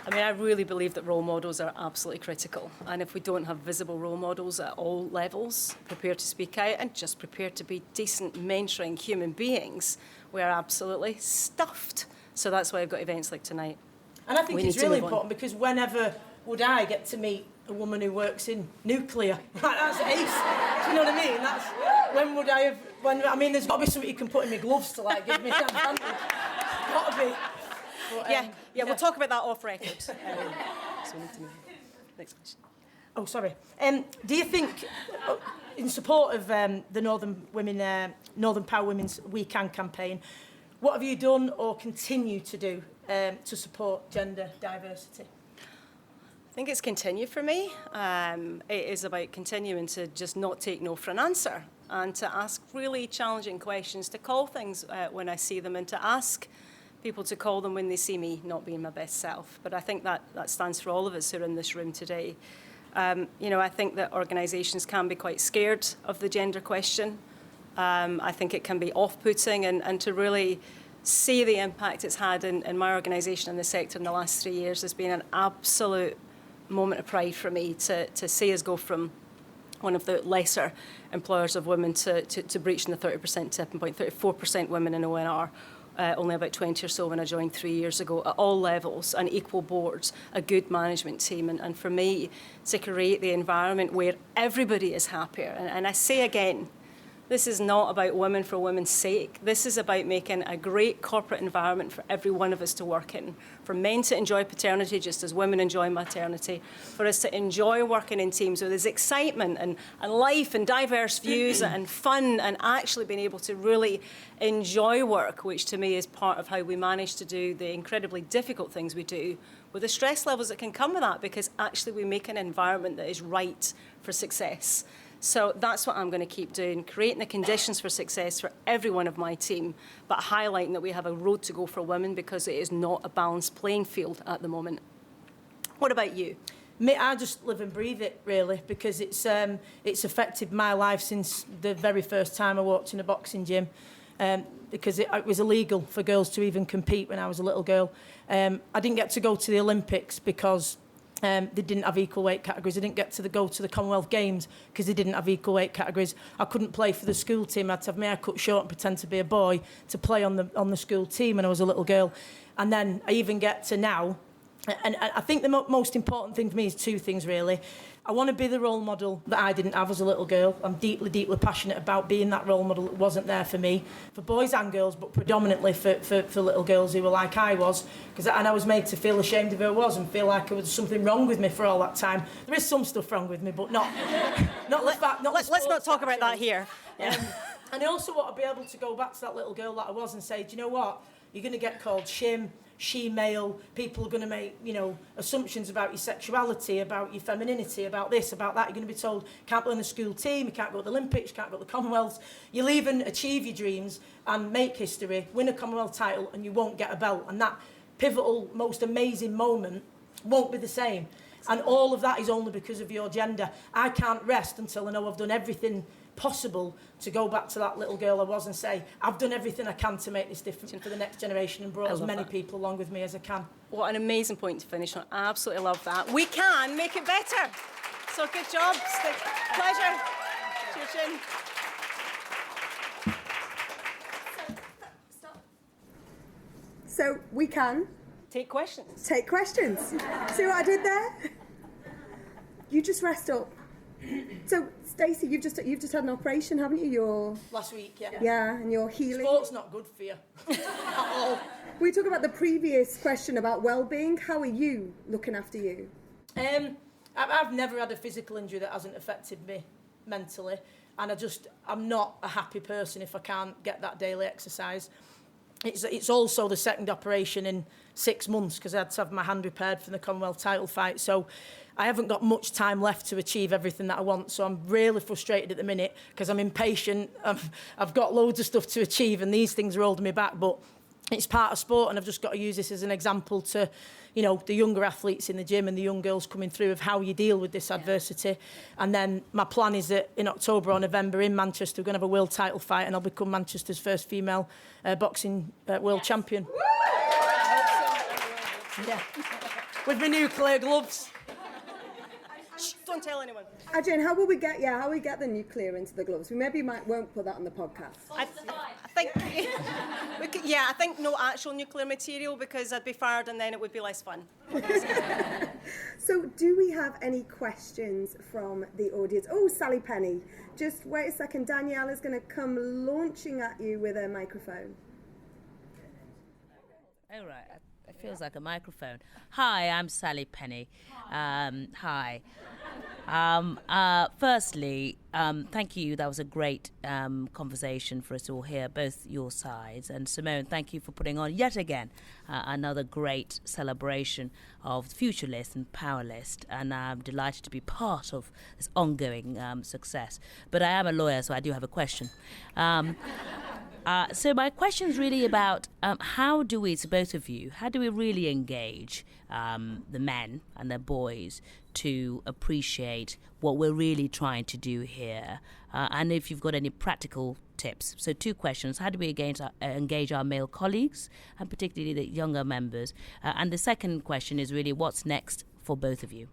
I mean, I really believe that role models are absolutely critical. And if we don't have visible role models at all levels, prepared to speak out and just prepared to be decent, mentoring human beings, we're absolutely stuffed. So that's why I've got events like tonight. And I think it's really important, because whenever would I get to meet a woman who works in nuclear? That's ace. Do you know what I mean? That's when would I have? There's got to be something you can put in my gloves to give me that advantage. It's got to be. But, we'll talk about that off record. So we need to move on. Next question. Oh, sorry. Do you think, in support of the Northern Power Women's We Can campaign, what have you done or continue to do to support gender diversity? I think it's continue for me. It is about continuing to just not take no for an answer and to ask really challenging questions, to call things when I see them and to ask people to call them when they see me not being my best self. But I think that stands for all of us who are in this room today. I think that organisations can be quite scared of the gender question. I think it can be off-putting, and to really see the impact it's had in my organisation and the sector in the last 3 years has been an absolute moment of pride for me to see us go from one of the lesser employers of women to breaching the 30% tipping point, 34% women in ONR, only about 20 or so when I joined 3 years ago, at all levels, and equal boards, a good management team, and for me, to create the environment where everybody is happier. And I say again, this is not about women for women's sake. This is about making a great corporate environment for every one of us to work in, for men to enjoy paternity just as women enjoy maternity, for us to enjoy working in teams where there's excitement and life and diverse views and fun, and actually being able to really enjoy work, which to me is part of how we manage to do the incredibly difficult things we do, with the stress levels that can come with that, because actually we make an environment that is right for success. So that's what I'm going to keep doing, creating the conditions for success for every one of my team, but highlighting that we have a road to go for women because it is not a balanced playing field at the moment. What about you? Me, I just live and breathe it, really, because it's affected my life since the very first time I walked in a boxing gym, because it was illegal for girls to even compete when I was a little girl. I didn't get to go to the Olympics because they didn't have equal weight categories. I didn't get to go to the Commonwealth Games because they didn't have equal weight categories. I couldn't play for the school team. I had to have my hair cut short and pretend to be a boy to play on the school team when I was a little girl. And then I even get to now. And I think the most important thing for me is two things, really. I want to be the role model that I didn't have as a little girl. I'm deeply, deeply passionate about being that role model that wasn't there for me, for boys and girls, but predominantly for little girls who were like I was. And I was made to feel ashamed of who I was and feel like there was something wrong with me for all that time. There is some stuff wrong with me, but not the fact. Let's not talk about that here. Yeah. And I also want to be able to go back to that little girl that I was and say, do you know what? You're going to get called shim, she-male. People are going to make, assumptions about your sexuality, about your femininity, about this, about that. You're going to be told, you can't go on the school team, you can't go to the Olympics, you can't go to the Commonwealths. You'll even achieve your dreams and make history, win a Commonwealth title, and you won't get a belt. And that pivotal, most amazing moment won't be the same. And all of that is only because of your gender. I can't rest until I know I've done everything possible to go back to that little girl I was and say, I've done everything I can to make this different for the next generation and brought as many people along with me as I can. What an amazing point to finish on. I absolutely love that. We can make it better. So good job. Pleasure. Cheers. So we can take questions. Take questions. See what I did there? You just rest up. So, Stacey, you've just had an operation, haven't you? Last week, yeah. Yeah, and you're healing. Sport's not good for you at all. We talk about the previous question about well-being. How are you looking after you? I've never had a physical injury that hasn't affected me mentally, and I'm not a happy person if I can't get that daily exercise. It's also the second operation in 6 months because I had to have my hand repaired for the Commonwealth title fight. So I haven't got much time left to achieve everything that I want. So I'm really frustrated at the minute because I'm impatient. I've got loads of stuff to achieve and these things are holding me back. But it's part of sport and I've just got to use this as an example to, the younger athletes in the gym and the young girls coming through of how you deal with this adversity. And then my plan is that in October or November in Manchester, we're going to have a world title fight and I'll become Manchester's first female boxing world champion. Yeah. With my nuclear gloves. Shh, don't tell anyone. Adrian, how we get the nuclear into the gloves? We maybe won't put that on the podcast. I think no actual nuclear material because I'd be fired and then it would be less fun. So do we have any questions from the audience? Oh, Sally Penny. Just wait a second. Danielle is going to come launching at you with a microphone. Oh, right. It feels like a microphone. Hi, I'm Sally Penny. Hi. Firstly, thank you. That was a great conversation for us all here, both your sides. And Simone, thank you for putting on yet again another great celebration of Future List and Power List. And I'm delighted to be part of this ongoing success. But I am a lawyer, so I do have a question. So my question is really about how do we, to both of you, how do we really engage the men and the boys to appreciate what we're really trying to do here? And if you've got any practical tips. So 2 questions. How do we engage our male colleagues, and particularly the younger members? And the second question is really what's next for both of you?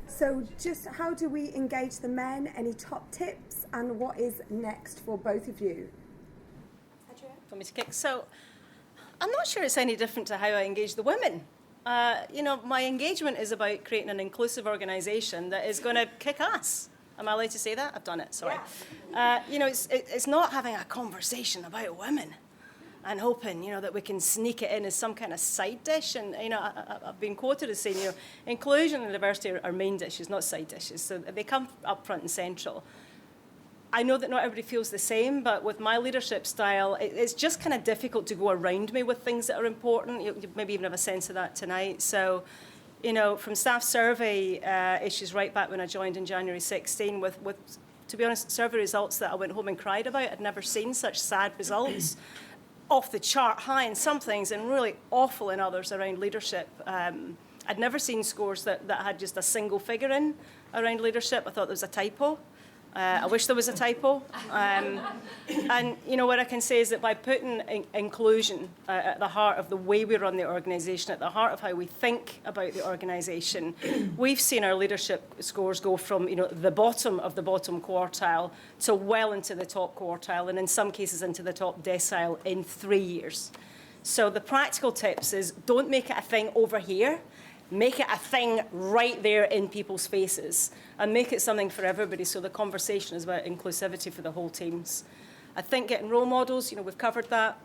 So just how do we engage the men? Any top tips? And what is next for both of you? For me to kick. So I'm not sure it's any different to how I engage the women. My engagement is about creating an inclusive organisation that is going to kick ass. Am I allowed to say that? I've done it, sorry. Yeah. It's not having a conversation about women and hoping, that we can sneak it in as some kind of side dish. And, I've been quoted as saying, inclusion and diversity are main dishes, not side dishes. So they come up front and central. I know that not everybody feels the same, but with my leadership style, it's just kind of difficult to go around me with things that are important. You maybe even have a sense of that tonight. So, from staff survey issues right back when I joined in January 16, with to be honest, survey results that I went home and cried about. I'd never seen such sad results, off the chart high in some things and really awful in others around leadership. I'd never seen scores that had just a single figure in around leadership. I thought there was a typo. I wish there was a typo. And, what I can say is that by putting inclusion at the heart of the way we run the organisation, at the heart of how we think about the organisation, we've seen our leadership scores go from, the bottom of the bottom quartile to well into the top quartile, and in some cases into the top decile in 3 years. So the practical tips is don't make it a thing over here. Make it a thing right there in people's faces and make it something for everybody, so the conversation is about inclusivity for the whole teams. I think getting role models, we've covered that.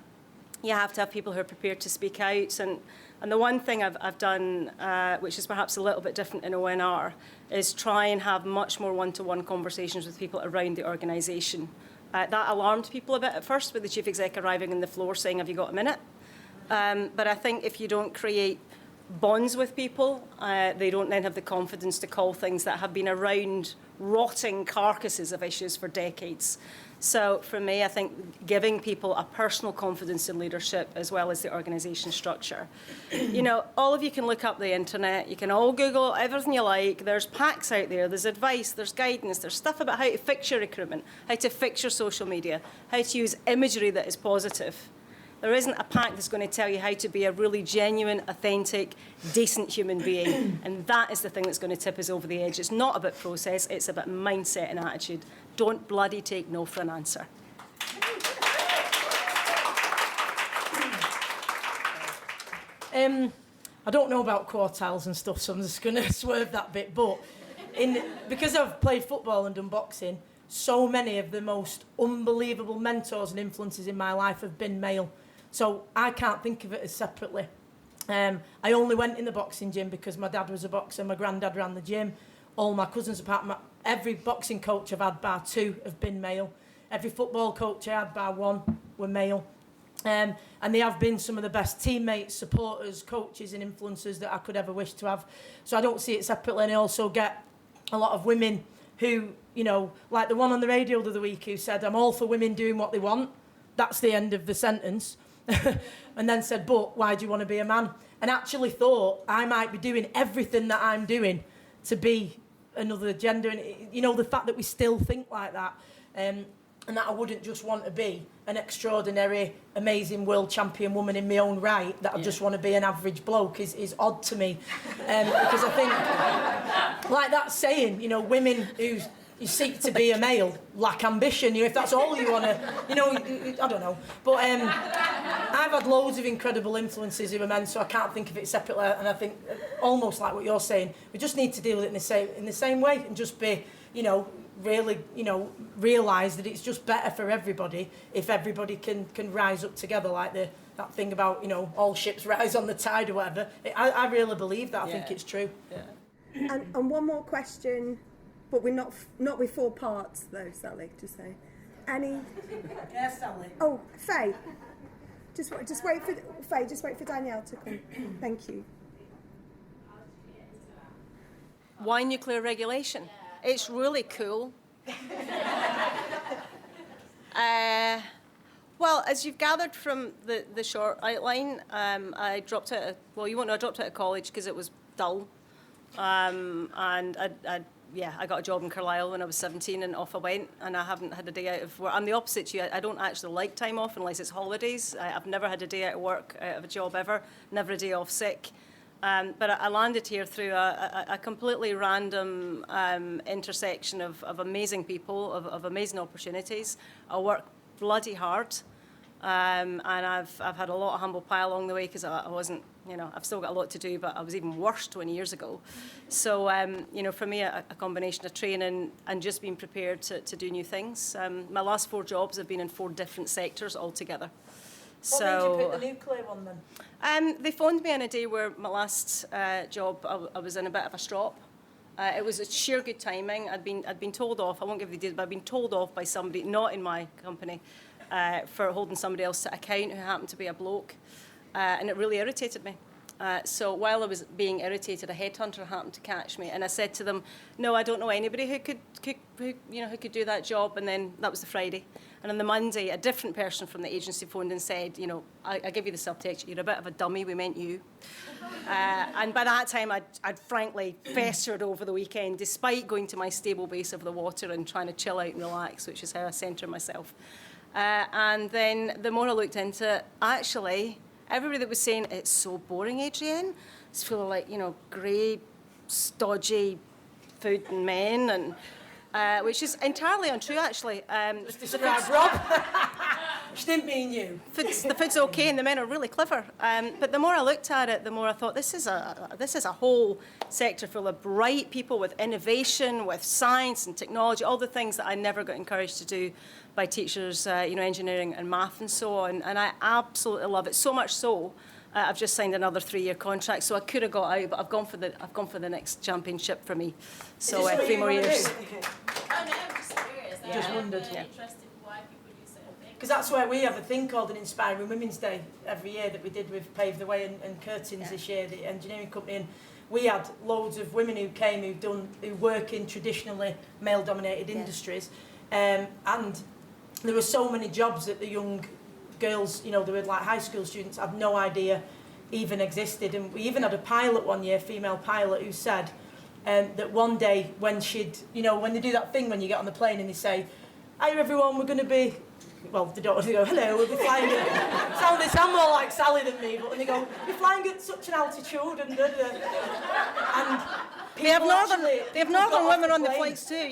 You have to have people who are prepared to speak out. And the one thing I've done, which is perhaps a little bit different in ONR, is try and have much more one-to-one conversations with people around the organisation. That alarmed people a bit at first, with the chief exec arriving on the floor saying, "Have you got a minute?" But I think if you don't create bonds with people, they don't then have the confidence to call things that have been around rotting carcasses of issues for decades. So for me, I think giving people a personal confidence in leadership as well as the organisation structure. All of you can look up the internet, you can all Google everything you like, there's packs out there, there's advice, there's guidance, there's stuff about how to fix your recruitment, how to fix your social media, how to use imagery that is positive. There isn't a pack that's going to tell you how to be a really genuine, authentic, decent human being. And that is the thing that's going to tip us over the edge. It's not about process, it's about mindset and attitude. Don't bloody take no for an answer. I don't know about quartiles and stuff, so I'm just going to swerve that bit. But because I've played football and done boxing, so many of the most unbelievable mentors and influences in my life have been male. So I can't think of it as separately. I only went in the boxing gym because my dad was a boxer, my granddad ran the gym. All my cousins, every boxing coach I've had bar 2 have been male. Every football coach I had bar 1 were male. And they have been some of the best teammates, supporters, coaches and influencers that I could ever wish to have. So I don't see it separately. And I also get a lot of women who, like the one on the radio the other week who said, "I'm all for women doing what they want." That's the end of the sentence. And then said, "But why do you want to be a man?" And actually thought I might be doing everything that I'm doing to be another gender. And, the fact that we still think like that, and that I wouldn't just want to be an extraordinary, amazing world champion woman in my own right, that I just want to be an average bloke is odd to me. Because I think, like that saying, women who you seek to be a male lack ambition. If that's all you want to, I don't know. But I've had loads of incredible influences who are men, so I can't think of it separately. And I think, almost like what you're saying, we just need to deal with it in the same way and just be, really, realise that it's just better for everybody if everybody can rise up together, like that thing about, all ships rise on the tide or whatever. I really believe that. I think it's true. Yeah. And one more question, but we're not with 4 parts though, Sally, to say. Any? Yes, Sally. Oh, Faye. Just wait for Faye. Just wait for Danielle to come. Thank you. Why nuclear regulation? It's really cool. Well, as you've gathered from the short outline, I dropped out of, well, you won't know I dropped out of college because it was dull. And I got a job in Carlisle when I was 17 and off I went, and I haven't had a day out of work. I'm the opposite to you. I don't actually like time off unless it's holidays. I've never had a day out of work, out of a job ever, never a day off sick. But I landed here through a completely random intersection of amazing people, of amazing opportunities. I work bloody hard, and I've had a lot of humble pie along the way because I wasn't, I've still got a lot to do, but I was even worse 20 years ago. So, for me, a combination of training and just being prepared to do new things. My last 4 jobs have been in 4 different sectors altogether. What made you pick the nuclear one then? They phoned me on a day where my last job, I was in a bit of a strop. It was a sheer good timing. I'd been told off, I won't give you the details, but I'd been told off by somebody, not in my company, for holding somebody else to account who happened to be a bloke. And it really irritated me. So while I was being irritated, a headhunter happened to catch me, and I said to them, "No, I don't know anybody who could do that job." And then that was the Friday, and on the Monday, a different person from the agency phoned and said, "I give you the subtext. You're a bit of a dummy. We meant you." And by that time, I'd frankly festered over the weekend, despite going to my stable base of the water and trying to chill out and relax, which is how I centre myself. And then the more I looked into it, actually, everybody that was saying, "It's so boring, Adrienne. It's full of grey, stodgy food and men," and which is entirely untrue, actually. Just describe Rob. She didn't mean you. The food's okay and the men are really clever. But the more I looked at it, the more I thought this is a whole sector full of bright people with innovation, with science and technology, all the things that I never got encouraged to do by teachers, engineering and math and so on. And I absolutely love it, so much so. I've just signed another 3-year contract, so I could have got out, but I've gone for the next championship for me. So 3 more years. Oh no, I'm just curious. Just wondered. I'm interested why people do certain things. Because that's where we have a thing called an Inspiring Women's Day every year that we did with Pave the Way and Curtains this year, the engineering company. And we had loads of women who came who work in traditionally male-dominated industries, and there were so many jobs that the young girls, they were like high school students, had no idea even existed. And we even had a pilot one year, female pilot, who said that one day when when they do that thing when you get on the plane and they say, "Hi everyone, we're going to be," well, they don't want to go, "Hello, we'll be flying at," they sound more like Sally than me, but when they go, "We're flying at such an altitude," and and they have northern women on the flights too,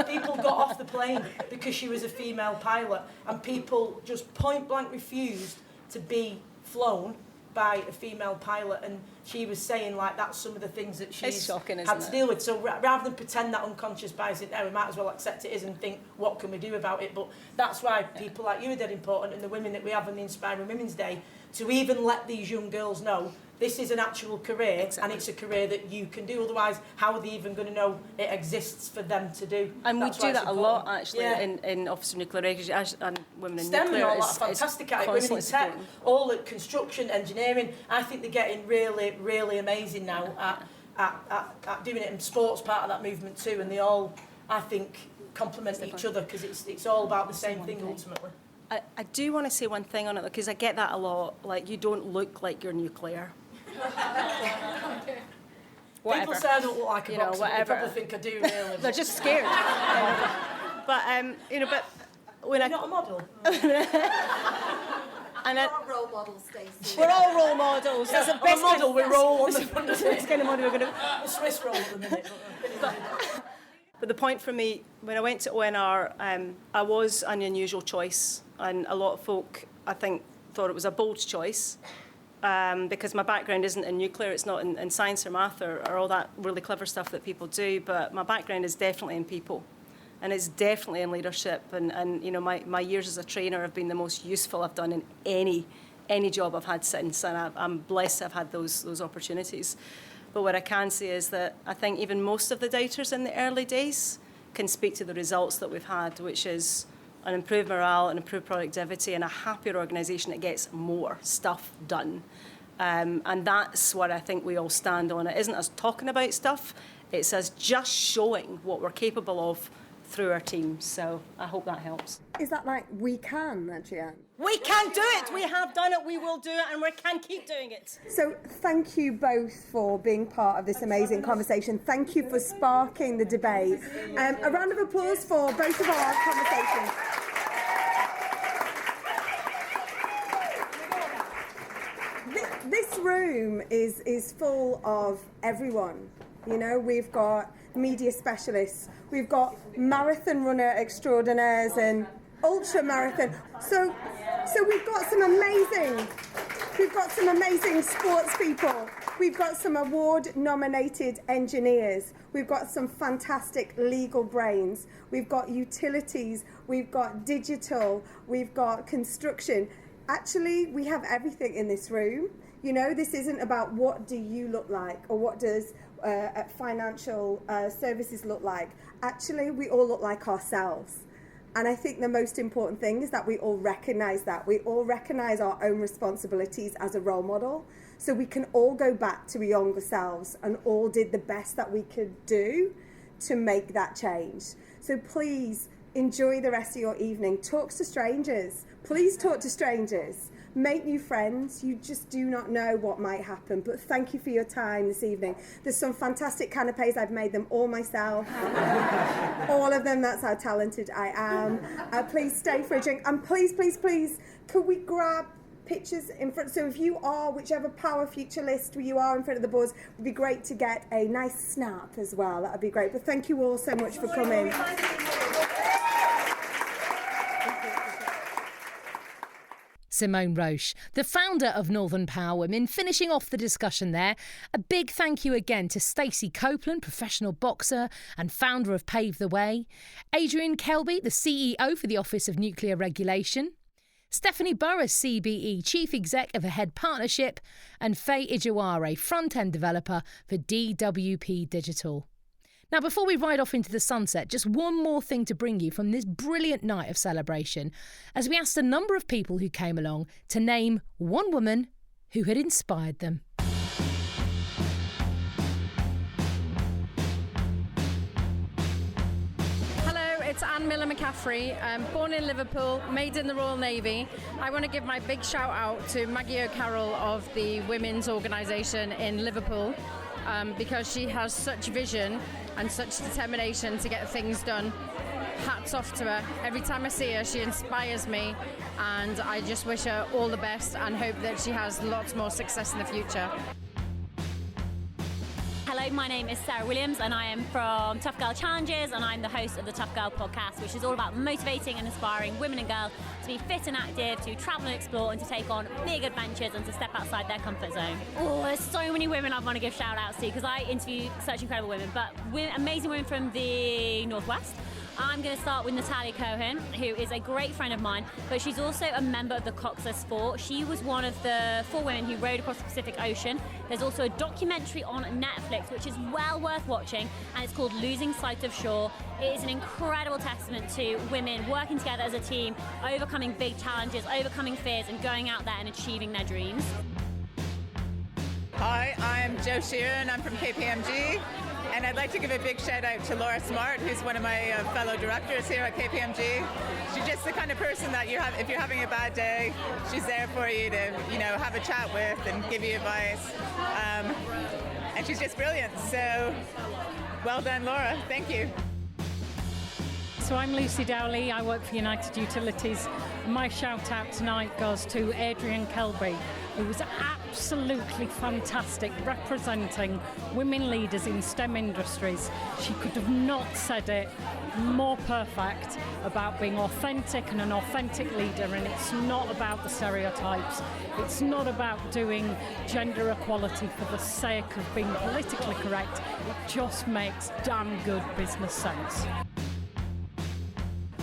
People got off the plane because she was a female pilot, and people just point blank refused to be flown by a female pilot. And she was saying that's some of the things that she's had to deal with. So rather than pretend that unconscious bias isn't there, we might as well accept it is and think, what can we do about it? But that's why people like you are dead important, and the women that we have on the Inspiring Women's Day, to even let these young girls know this is an actual career, and it's a career that you can do. Otherwise, how are they even going to know it exists for them to do? And we do that a lot, actually, in Office of Nuclear Regulation and Women in STEM Nuclear. and all that fantastic at it. Women in tech, all at construction, engineering. I think they're getting really, really amazing now at doing it. And sports part of that movement too. And they all, I think, complement each other because it's all about the same thing ultimately. I do want to say one thing on it, because I get that a lot. You don't look like you're nuclear. People say I don't look like a boxer, but they probably think I do, really. They're just scared. But when You're not a model. And we're all role models, Stacey. We're all role models. Yeah, There's a best model. We roll on the front of It's kind of model we're going to. The Swiss roll at the minute. But the point for me, when I went to ONR, I was an unusual choice, and a lot of folk, I think, thought it was a bold choice. Because my background isn't in nuclear, it's not in science or math or all that really clever stuff that people do, but my background is definitely in people, and it's definitely in leadership, and my years as a trainer have been the most useful I've done in any job I've had since, and I'm blessed to have had those opportunities. But what I can say is that I think even most of the doubters in the early days can speak to the results that we've had, which is an improved morale, an improved productivity, and a happier organisation that gets more stuff done. And that's what I think we all stand on. It isn't us talking about stuff, it's us just showing what we're capable of through our teams. So I hope that helps. Is that like we can, Adrienne? We can do it! We have done it, we will do it, and we can keep doing it. So thank you both for being part of this amazing conversation. Thank you for sparking the debate. A round of applause for both of our conversations. This room is full of everyone. You know, we've got media specialists, we've got marathon runner extraordinaires and ultra marathon. So we've got some amazing sports people. We've got some award-nominated engineers. We've got some fantastic legal brains. We've got utilities. We've got digital. We've got construction. Actually, we have everything in this room. You know, this isn't about what do you look like or what does financial services look like. Actually, we all look like ourselves. And I think the most important thing is that we all recognise that. We all recognise our own responsibilities as a role model. So we can all go back to younger selves and all did the best that we could do to make that change. So please enjoy the rest of your evening. Talk to strangers. Please talk to strangers. Make new friends. You just do not know what might happen. But thank you for your time this evening. There's some fantastic canapes. I've made them all myself. All of them. That's how talented I am. Please stay for a drink. And please, could we grab pictures in front? So if you are, whichever Power Future list you are in front of the boards, it would be great to get a nice snap as well. That would be great. But thank you all so much for coming. Simone Roche, the founder of Northern Power Women, finishing off the discussion there. A big thank you again to Stacey Copeland, professional boxer and founder of Pave the Way. Adrienne Kelby, the CEO for the Office of Nuclear Regulation. Stephanie Burris, CBE, Chief Exec of Ahead Partnership. And Faye Ijiware, front-end developer for DWP Digital. Now, before we ride off into the sunset, just one more thing to bring you from this brilliant night of celebration, as we asked a number of people who came along to name one woman who had inspired them. Hello, it's Anne Miller McCaffrey, born in Liverpool, made in the Royal Navy. I want to give my big shout out to Maggie O'Carroll of the women's organisation in Liverpool. Because she has such vision and such determination to get things done. Hats off to her. Every time I see her, she inspires me, and I just wish her all the best and hope that she has lots more success in the future. Hello, my name is Sarah Williams and I am from Tough Girl Challenges, and I'm the host of the Tough Girl podcast, which is all about motivating and inspiring women and girls to be fit and active, to travel and explore and to take on big adventures and to step outside their comfort zone. Oh, there's so many women I want to give shout outs to because I interview such incredible women, but amazing women from the Northwest. I'm going to start with Natalia Cohen, who is a great friend of mine, but she's also a member of the Coxless Four. She was one of the 4 women who rowed across the Pacific Ocean. There's also a documentary on Netflix, which is well worth watching, and it's called Losing Sight of Shore. It is an incredible testament to women working together as a team, overcoming big challenges, overcoming fears, and going out there and achieving their dreams. Hi, I'm Jo Sheeran. I'm from KPMG. And I'd like to give a big shout out to Laura Smart, who's one of my fellow directors here at KPMG. She's just the kind of person that if you're having a bad day, she's there for you to, have a chat with and give you advice. And she's just brilliant. So well done, Laura. Thank you. So I'm Lucy Dowley. I work for United Utilities. My shout out tonight goes to Adrienne Kelby, who was absolutely fantastic representing women leaders in STEM industries. She could have not said it more perfect about being authentic and an authentic leader, and it's not about the stereotypes. It's not about doing gender equality for the sake of being politically correct. It just makes damn good business sense.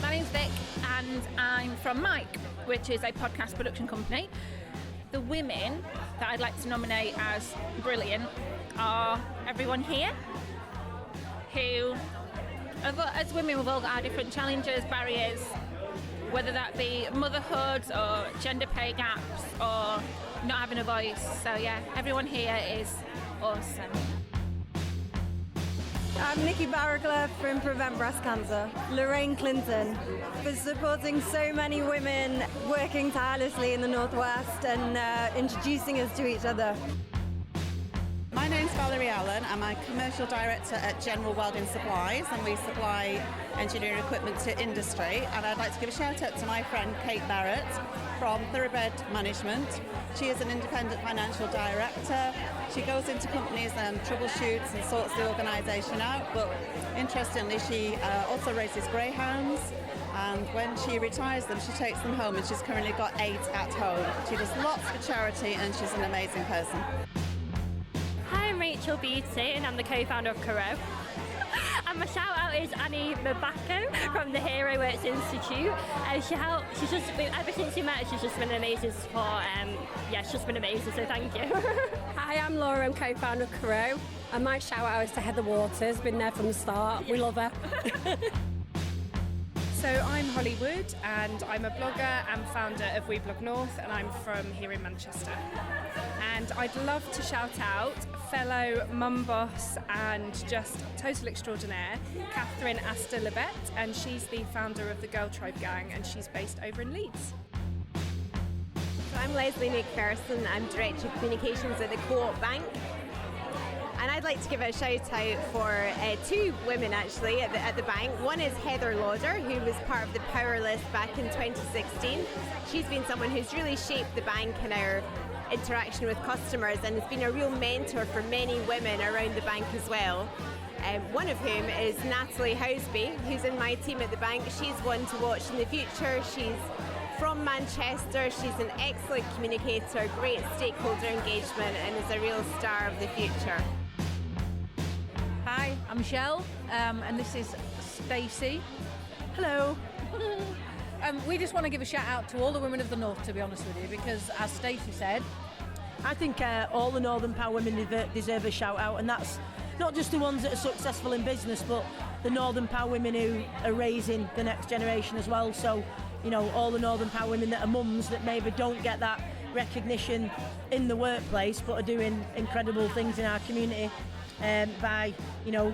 My name's Vic and I'm from Mike, which is a podcast production company. The women that I'd like to nominate as brilliant are everyone here, who, as women, we've all got our different challenges, barriers, whether that be motherhood or gender pay gaps or not having a voice. So yeah, everyone here is awesome. I'm Nikki Barraclough from Prevent Breast Cancer. Lorraine Clinton for supporting so many women working tirelessly in the Northwest and introducing us to each other. My name's Valerie Allen. I'm a commercial director at General Welding Supplies, and we supply engineering equipment to industry. And I'd like to give a shout out to my friend Kate Barrett from Thoroughbred Management. She is an independent financial director. She goes into companies and troubleshoots and sorts the organisation out. But interestingly, she also raises greyhounds. And when she retires them, she takes them home, and she's currently got 8 at home. She does lots for charity, and she's an amazing person. Hi, I'm Rachel Beatty and I'm the co-founder of Caro. And my shout out is Annie Mabako from the Hero Works Institute. She's just been, ever since we met, she's just been an amazing support. She's just been amazing, so thank you. Hi, I'm Laura, I'm co-founder of Caro. And my shout out is to Heather Waters, been there from the start. We love her. So I'm Holly Wood and I'm a blogger and founder of We Blog North, and I'm from here in Manchester. And I'd love to shout out fellow mum boss and just total extraordinaire, Catherine Astor Lebet, and she's the founder of the Girl Tribe Gang, and she's based over in Leeds. So I'm Leslie McPherson, I'm Director of Communications at the Co-op Bank. And I'd like to give a shout out for 2 women actually at the bank. One is Heather Lauder, who was part of the Power List back in 2016. She's been someone who's really shaped the bank and our interaction with customers, and has been a real mentor for many women around the bank as well. One of whom is Natalie Houseby, who's in my team at the bank. She's one to watch in the future. She's from Manchester. She's an excellent communicator, great stakeholder engagement, and is a real star of the future. Hi, I'm Michelle, and this is Stacey. Hello. We just want to give a shout out to all the women of the North, to be honest with you, because as Stacey said, I think all the Northern Power women deserve a shout out, and that's not just the ones that are successful in business, but the Northern Power women who are raising the next generation as well. So, you know, all the Northern Power women that are mums that maybe don't get that recognition in the workplace, but are doing incredible things in our community. By, you know,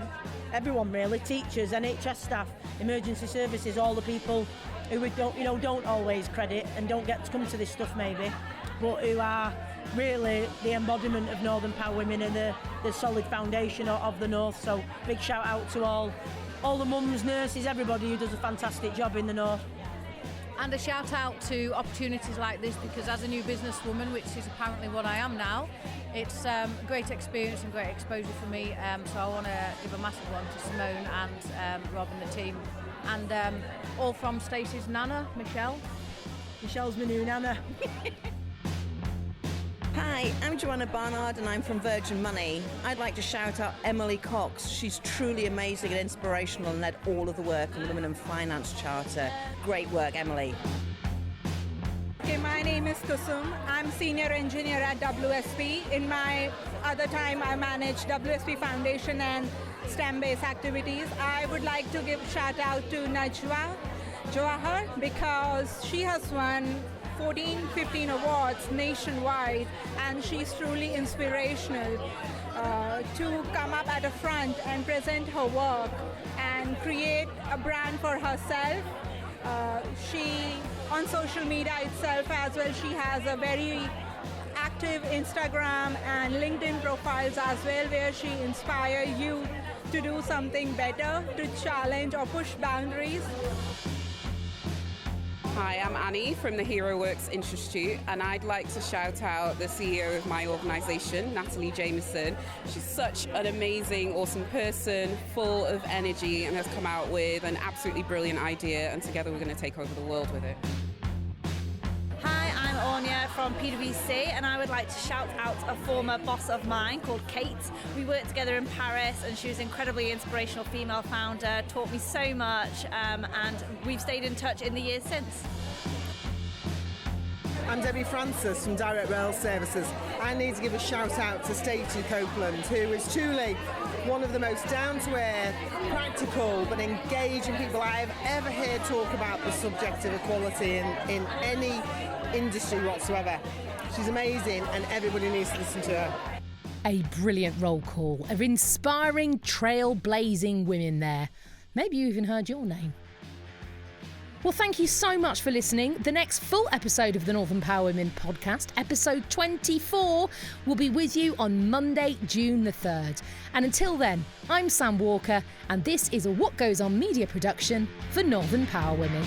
everyone really, teachers, NHS staff, emergency services, all the people who we don't always credit and don't get to come to this stuff maybe, but who are really the embodiment of Northern Power women and the solid foundation of the North. So big shout out to all the mums, nurses, everybody who does a fantastic job in the North. and a shout out to opportunities like this, because as a new businesswoman, which is apparently what I am now, it's a great experience and great exposure for me. So I want to give a massive one to Simone and Rob and the team, and all from Stacey's nana, Michelle. Michelle's my new nana. Hi, I'm Joanna Barnard and I'm from Virgin Money. I'd like to shout out Emily Cox. She's truly amazing and inspirational and led all of the work on the Women in Finance Charter. Great work, Emily. Okay, my name is Kusum. I'm senior engineer at WSP. In my other time, I manage WSP Foundation and STEM-based activities. I would like to give shout out to Najwa Jawahar because she has won 15 awards nationwide, and she's truly inspirational to come up at the front and present her work and create a brand for herself. She, on social media itself as well, she has a very active Instagram and LinkedIn profiles as well, where she inspires you to do something better, to challenge or push boundaries. Hi, I'm Annie from the Hero Works Institute, and I'd like to shout out the CEO of my organisation, Natalie Jameson. She's such an amazing, awesome person, full of energy, and has come out with an absolutely brilliant idea, and together we're going to take over the world with it. Hi, I'm Anya from PwC, and I would like to shout out a former boss of mine called Kate. We worked together in Paris, and she was an incredibly inspirational female founder, taught me so much, and we've stayed in touch in the years since. I'm Debbie Francis from Direct Rail Services. I need to give a shout out to Stacey Copeland, who is truly one of the most down-to-earth, practical but engaging people I have ever heard talk about the subject of equality in any industry whatsoever. She's amazing and everybody needs to listen to her. A brilliant roll call of inspiring, trailblazing women there. Maybe you even heard your name. Well, thank you so much for listening. The next full episode of the Northern Power Women podcast, episode 24, will be with you on Monday, June the 3rd. And until then, I'm Sam Walker, and this is a What Goes On media production for Northern Power Women.